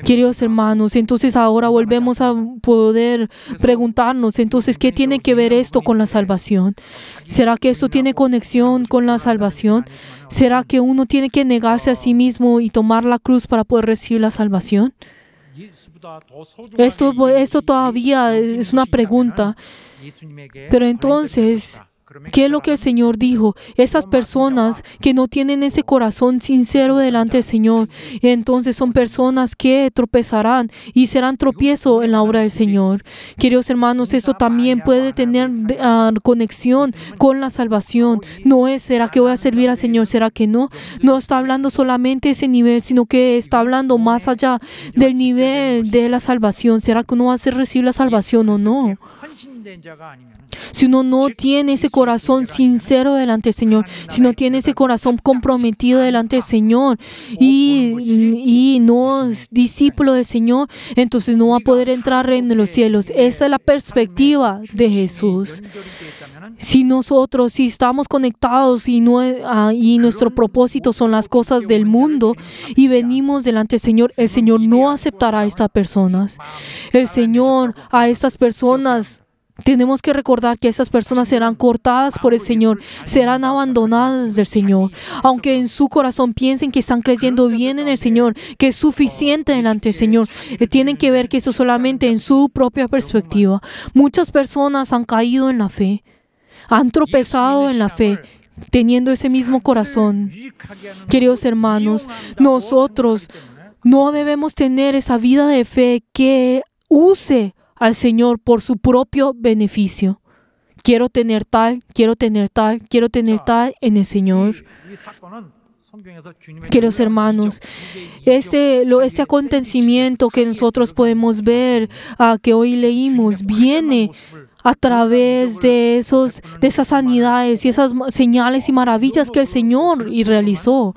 Queridos hermanos, entonces ahora volvemos a poder preguntarnos, entonces, ¿qué tiene que ver esto con la salvación? ¿Será que esto tiene conexión con la salvación? ¿Será que uno tiene que negarse a sí mismo y tomar la cruz para poder recibir la salvación? Esto todavía es una pregunta. Pero entonces, ¿qué es lo que el Señor dijo? Esas personas que no tienen ese corazón sincero delante del Señor, entonces son personas que tropezarán y serán tropiezo en la obra del Señor. Queridos hermanos, esto también puede tener conexión con la salvación. No es, ¿será que voy a servir al Señor? ¿Será que no? No está hablando solamente de ese nivel, sino que está hablando más allá del nivel de la salvación. ¿Será que uno va a recibir la salvación o no? Si uno no tiene ese corazón sincero delante del Señor, si no tiene ese corazón comprometido delante del Señor y no es discípulo del Señor, entonces no va a poder entrar al reino de los cielos. Esa es la perspectiva de Jesús. Si estamos conectados y nuestro propósito son las cosas del mundo y venimos delante del Señor, el Señor no aceptará a estas personas. El Señor a estas personas, tenemos que recordar que esas personas serán cortadas por el Señor, serán abandonadas del Señor. Aunque en su corazón piensen que están creyendo bien en el Señor, que es suficiente delante del Señor, tienen que ver que eso solamente en su propia perspectiva. Muchas personas han caído en la fe, han tropezado en la fe, teniendo ese mismo corazón. Queridos hermanos, nosotros no debemos tener esa vida de fe que use al Señor por su propio beneficio. Quiero tener tal en el Señor. Queridos hermanos, este acontecimiento que nosotros podemos ver, que hoy leímos, viene a través de esas sanidades y esas señales y maravillas que el Señor realizó.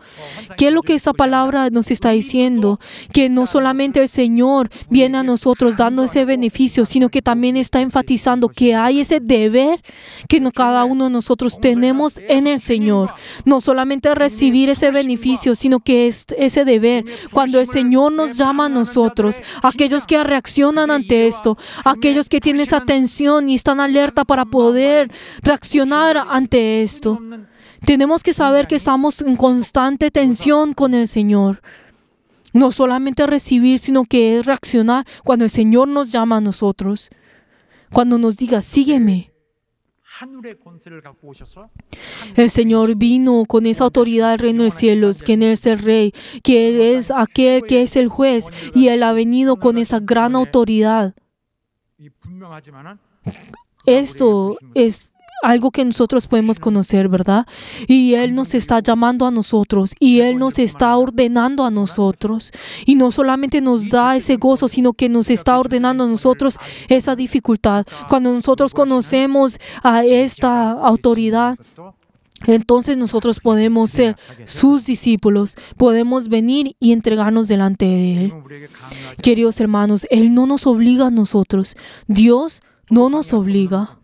¿Qué es lo que esta palabra nos está diciendo? Que no solamente el Señor viene a nosotros dando ese beneficio, sino que también está enfatizando que hay ese deber que cada uno de nosotros tenemos en el Señor. No solamente recibir ese beneficio, sino que es ese deber. Cuando el Señor nos llama a nosotros, aquellos que reaccionan ante esto, aquellos que tienen esa atención y están alerta para poder reaccionar ante esto, tenemos que saber que estamos en constante tensión con el Señor. No solamente recibir, sino que es reaccionar cuando el Señor nos llama a nosotros. Cuando nos diga, sígueme. El Señor vino con esa autoridad del reino de los cielos, quien es el Rey, que es aquel que es el juez, y Él ha venido con esa gran autoridad. Esto es algo que nosotros podemos conocer, ¿verdad? Y Él nos está llamando a nosotros y Él nos está ordenando a nosotros. Y no solamente nos da ese gozo, sino que nos está ordenando a nosotros esa dificultad. Cuando nosotros conocemos a esta autoridad, entonces nosotros podemos ser sus discípulos, podemos venir y entregarnos delante de Él. Queridos hermanos, Él no nos obliga a nosotros. Dios no nos obliga.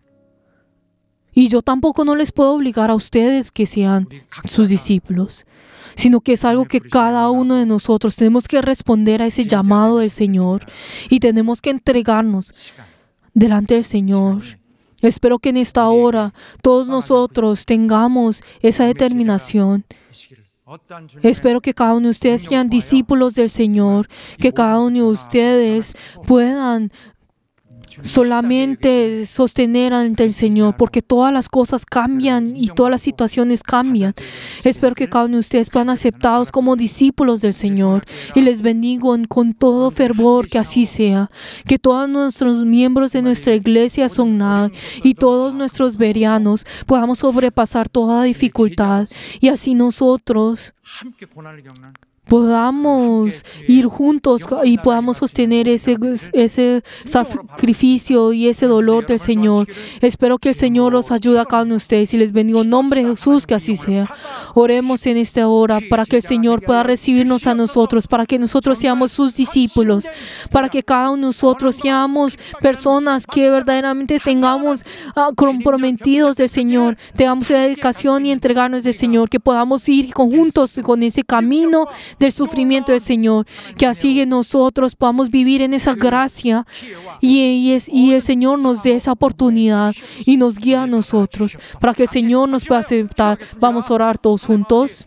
Y yo tampoco no les puedo obligar a ustedes que sean sus discípulos, sino que es algo que cada uno de nosotros tenemos que responder a ese llamado del Señor y tenemos que entregarnos delante del Señor. Espero que en esta hora todos nosotros tengamos esa determinación. Espero que cada uno de ustedes sean discípulos del Señor, que cada uno de ustedes puedan solamente sostener ante el Señor, porque todas las cosas cambian y todas las situaciones cambian. Espero que cada uno de ustedes puedan aceptados como discípulos del Señor y les bendigo con todo fervor que así sea, que todos nuestros miembros de nuestra iglesia Songnak y todos nuestros bereanos podamos sobrepasar toda dificultad y así nosotros podamos ir juntos y podamos sostener ese sacrificio y ese dolor del Señor. Espero que el Señor los ayude a cada uno de ustedes y les bendigo en nombre de Jesús, que así sea. Oremos en esta hora para que el Señor pueda recibirnos a nosotros, para que nosotros seamos sus discípulos, para que cada uno de nosotros seamos personas que verdaderamente tengamos comprometidos del Señor, tengamos esa dedicación y entregarnos del Señor, que podamos ir juntos con ese camino del sufrimiento del Señor, que así que nosotros podamos vivir en esa gracia y el Señor nos dé esa oportunidad y nos guíe a nosotros para que el Señor nos pueda aceptar. Vamos a orar todos juntos.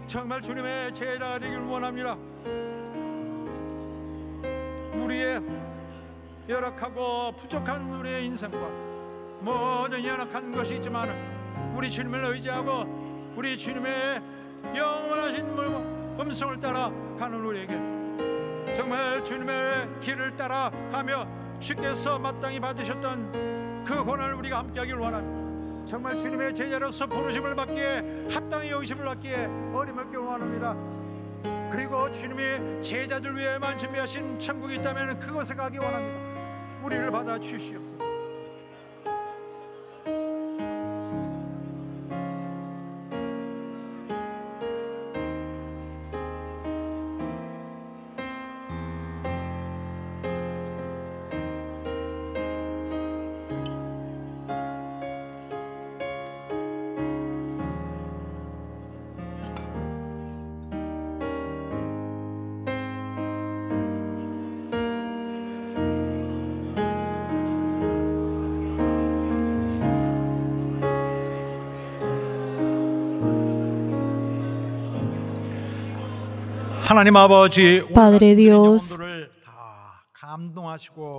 정말 주님의 제자가 되길 원합니다. 우리의 열악하고 부족한 우리의 인생과 모든 연약한 것이 있지만 우리 주님을 의지하고 우리 주님의 영원하신 음성을 따라 가는 우리에게 정말 주님의 길을 따라 가며 주께서 마땅히 받으셨던 그 고난을 우리가 함께하길 원합니다. 정말 주님의 제자로서 부르심을 받기에 합당히 여기심을 받기에 어림없게 원합니다. 그리고 주님이 제자들 위해만 준비하신 천국이 있다면 그곳에 가기 원합니다. 우리를 받아 주시옵소서. 하나님 아버지,
Padre Dios,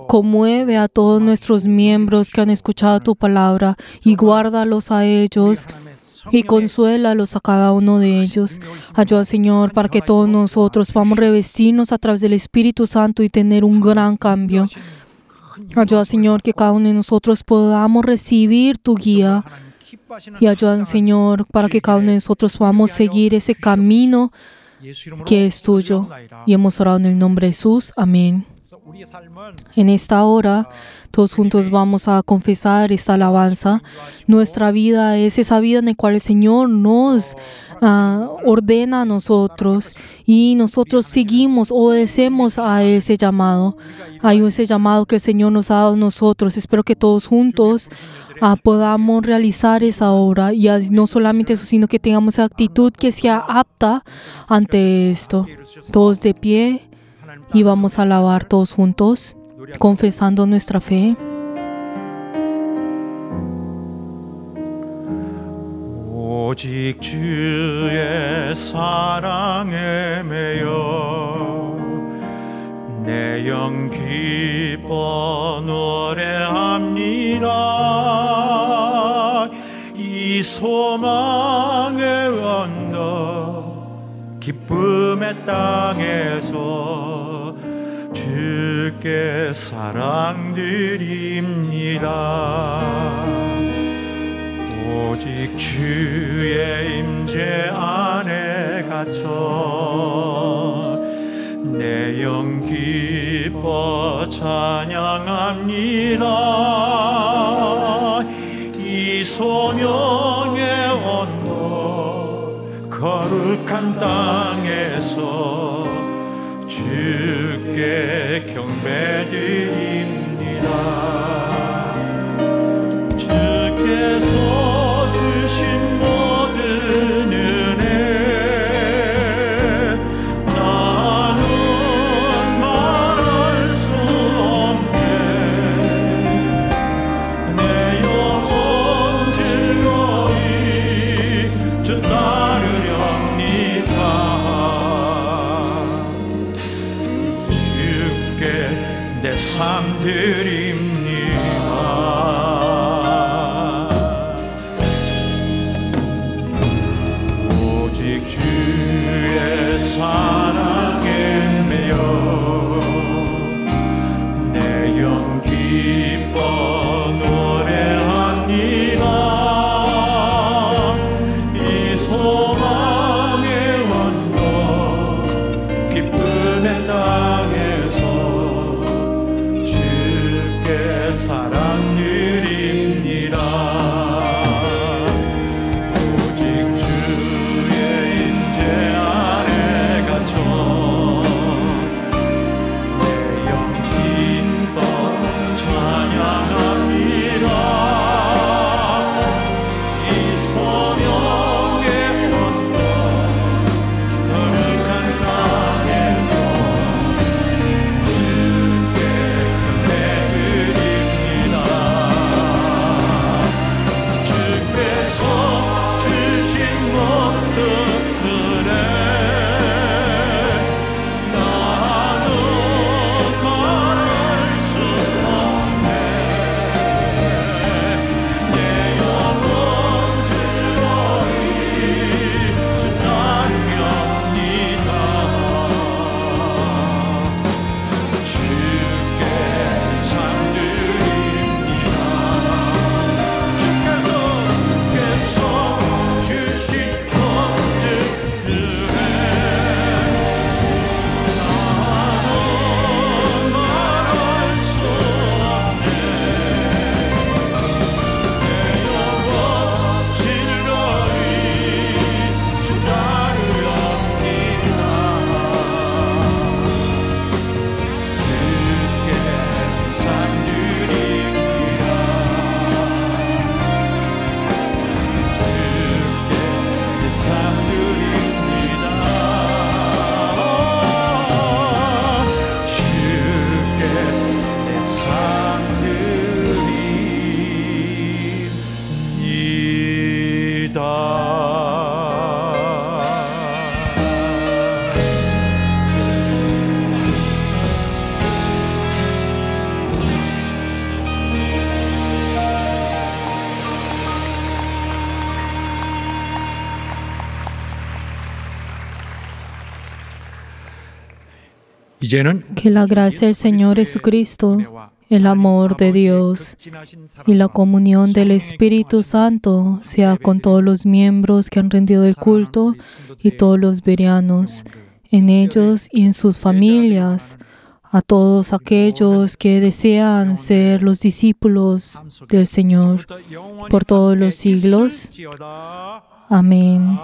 conmueve a todos nuestros miembros que han escuchado tu palabra y guárdalos a ellos y consuélalos a cada uno de ellos. Ayuda, Señor, para que todos nosotros podamos revestirnos a través del Espíritu Santo y tener un gran cambio. Ayuda, Señor, que cada uno de nosotros podamos recibir tu guía. Y ayuda, Señor, para que cada uno de nosotros podamos seguir ese camino que es tuyo. Y hemos orado en el nombre de Jesús. Amén. En esta hora, todos juntos vamos a confesar esta alabanza. Nuestra vida es esa vida en la cual el Señor nos ordena a nosotros y nosotros seguimos, obedecemos a ese llamado. Hay ese llamado que el Señor nos ha dado a nosotros. Espero que todos juntos podamos realizar esa obra y no solamente eso, sino que tengamos esa actitud que sea apta ante esto. Todos de pie y vamos a alabar todos juntos, confesando nuestra fe.
오직 주의 사랑에 매여 내 영 기뻐 노래합니다. 이 소망의 언덕 기쁨의 땅에서 주께 사랑드립니다. 오직 주의 임재 안에 갇혀 내 영 기뻐 찬양합니다. 이 소명의 언덕 거룩한 땅에서 주께 경배드립니다. 주께서 주신 모든 은혜 나는 말할 수 없네. 내 영혼 즐거이 주 따르렵니다. 주께 내 삶 드립니다. 오직 주의 사랑에 매여 내 영 기뻐 노래합니다. 이 소망의 원곡 기쁨의 땅에서 주께 사랑 드립니다. 오직 주의 임재 아래 갇혀 내 영 기뻐 찬양합니다. 이 소명의 언덕 거룩한 땅에서 주께 경배드립니다. 주께서 주신 모든 은혜 나는 말할 수 없네. 내 영혼 즐거이 주 따르렵니다. 주께 상 드립니다. 주께서 주신 모든 은혜 나는 말할 수 없네. 내 영혼 즐거이 주 따르렵니다. 주께 상 드립니다. 주께 상 드립니다. 주께 상 이제는
Que la gracia del Señor Jesucristo, el amor de Dios y la comunión del Espíritu Santo sea con todos los miembros que han rendido el culto y todos los bereanos, en ellos y en sus familias, a todos aquellos que desean ser los discípulos del Señor por todos los siglos. Amén.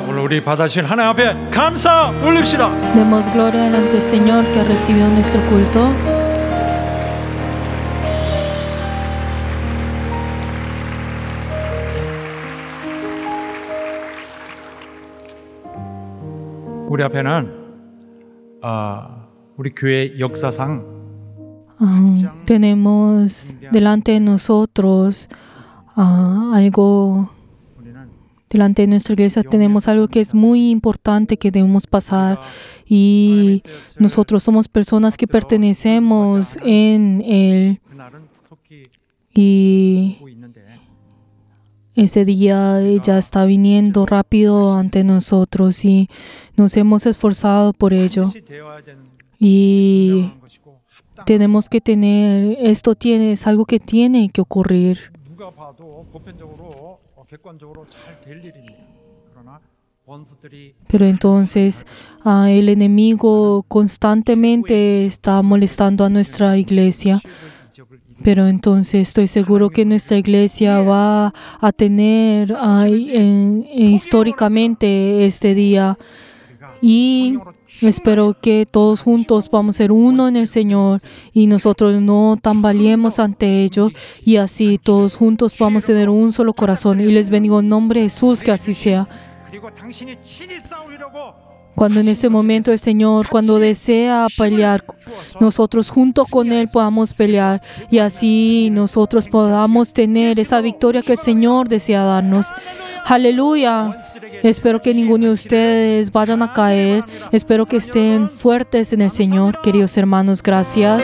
오늘 우리 받아주신 하나님 앞에 감사 올립시다.
Demos gloria delante del Señor que ha recibido nuestro culto.
우리 앞에는 우리 교회 역사상
Tenemos delante de nosotros algo, delante de nuestra iglesia tenemos algo que es muy importante que debemos pasar, y nosotros somos personas que pertenecemos en Él, y ese día ya está viniendo rápido ante nosotros y nos hemos esforzado por ello.
반드시 되어야 되는
Y
분명한 것이고 합당한
tenemos que tener, es algo que tiene que ocurrir.
누가 봐도 보편적으로 객관적으로 잘 될 일입니다. 그러나 원수들이
Pero entonces el enemigo constantemente está molestando a nuestra iglesia.
이적을 이루고
Pero entonces estoy seguro que nuestra iglesia va a tener históricamente este día. Y espero que todos juntos vamos a ser uno en el Señor y nosotros no tambaleemos ante ello. Y así todos juntos vamos a tener un solo corazón. Y les bendigo en nombre de Jesús, que así sea.
그리고 당신이 친히 싸우려고
Cuando en ese momento el Señor, cuando desea pelear, nosotros junto con Él podamos pelear y así nosotros podamos tener esa victoria que el Señor desea darnos. Aleluya. Espero que ninguno de ustedes vayan a caer. Espero que estén fuertes en el Señor. Queridos hermanos, gracias.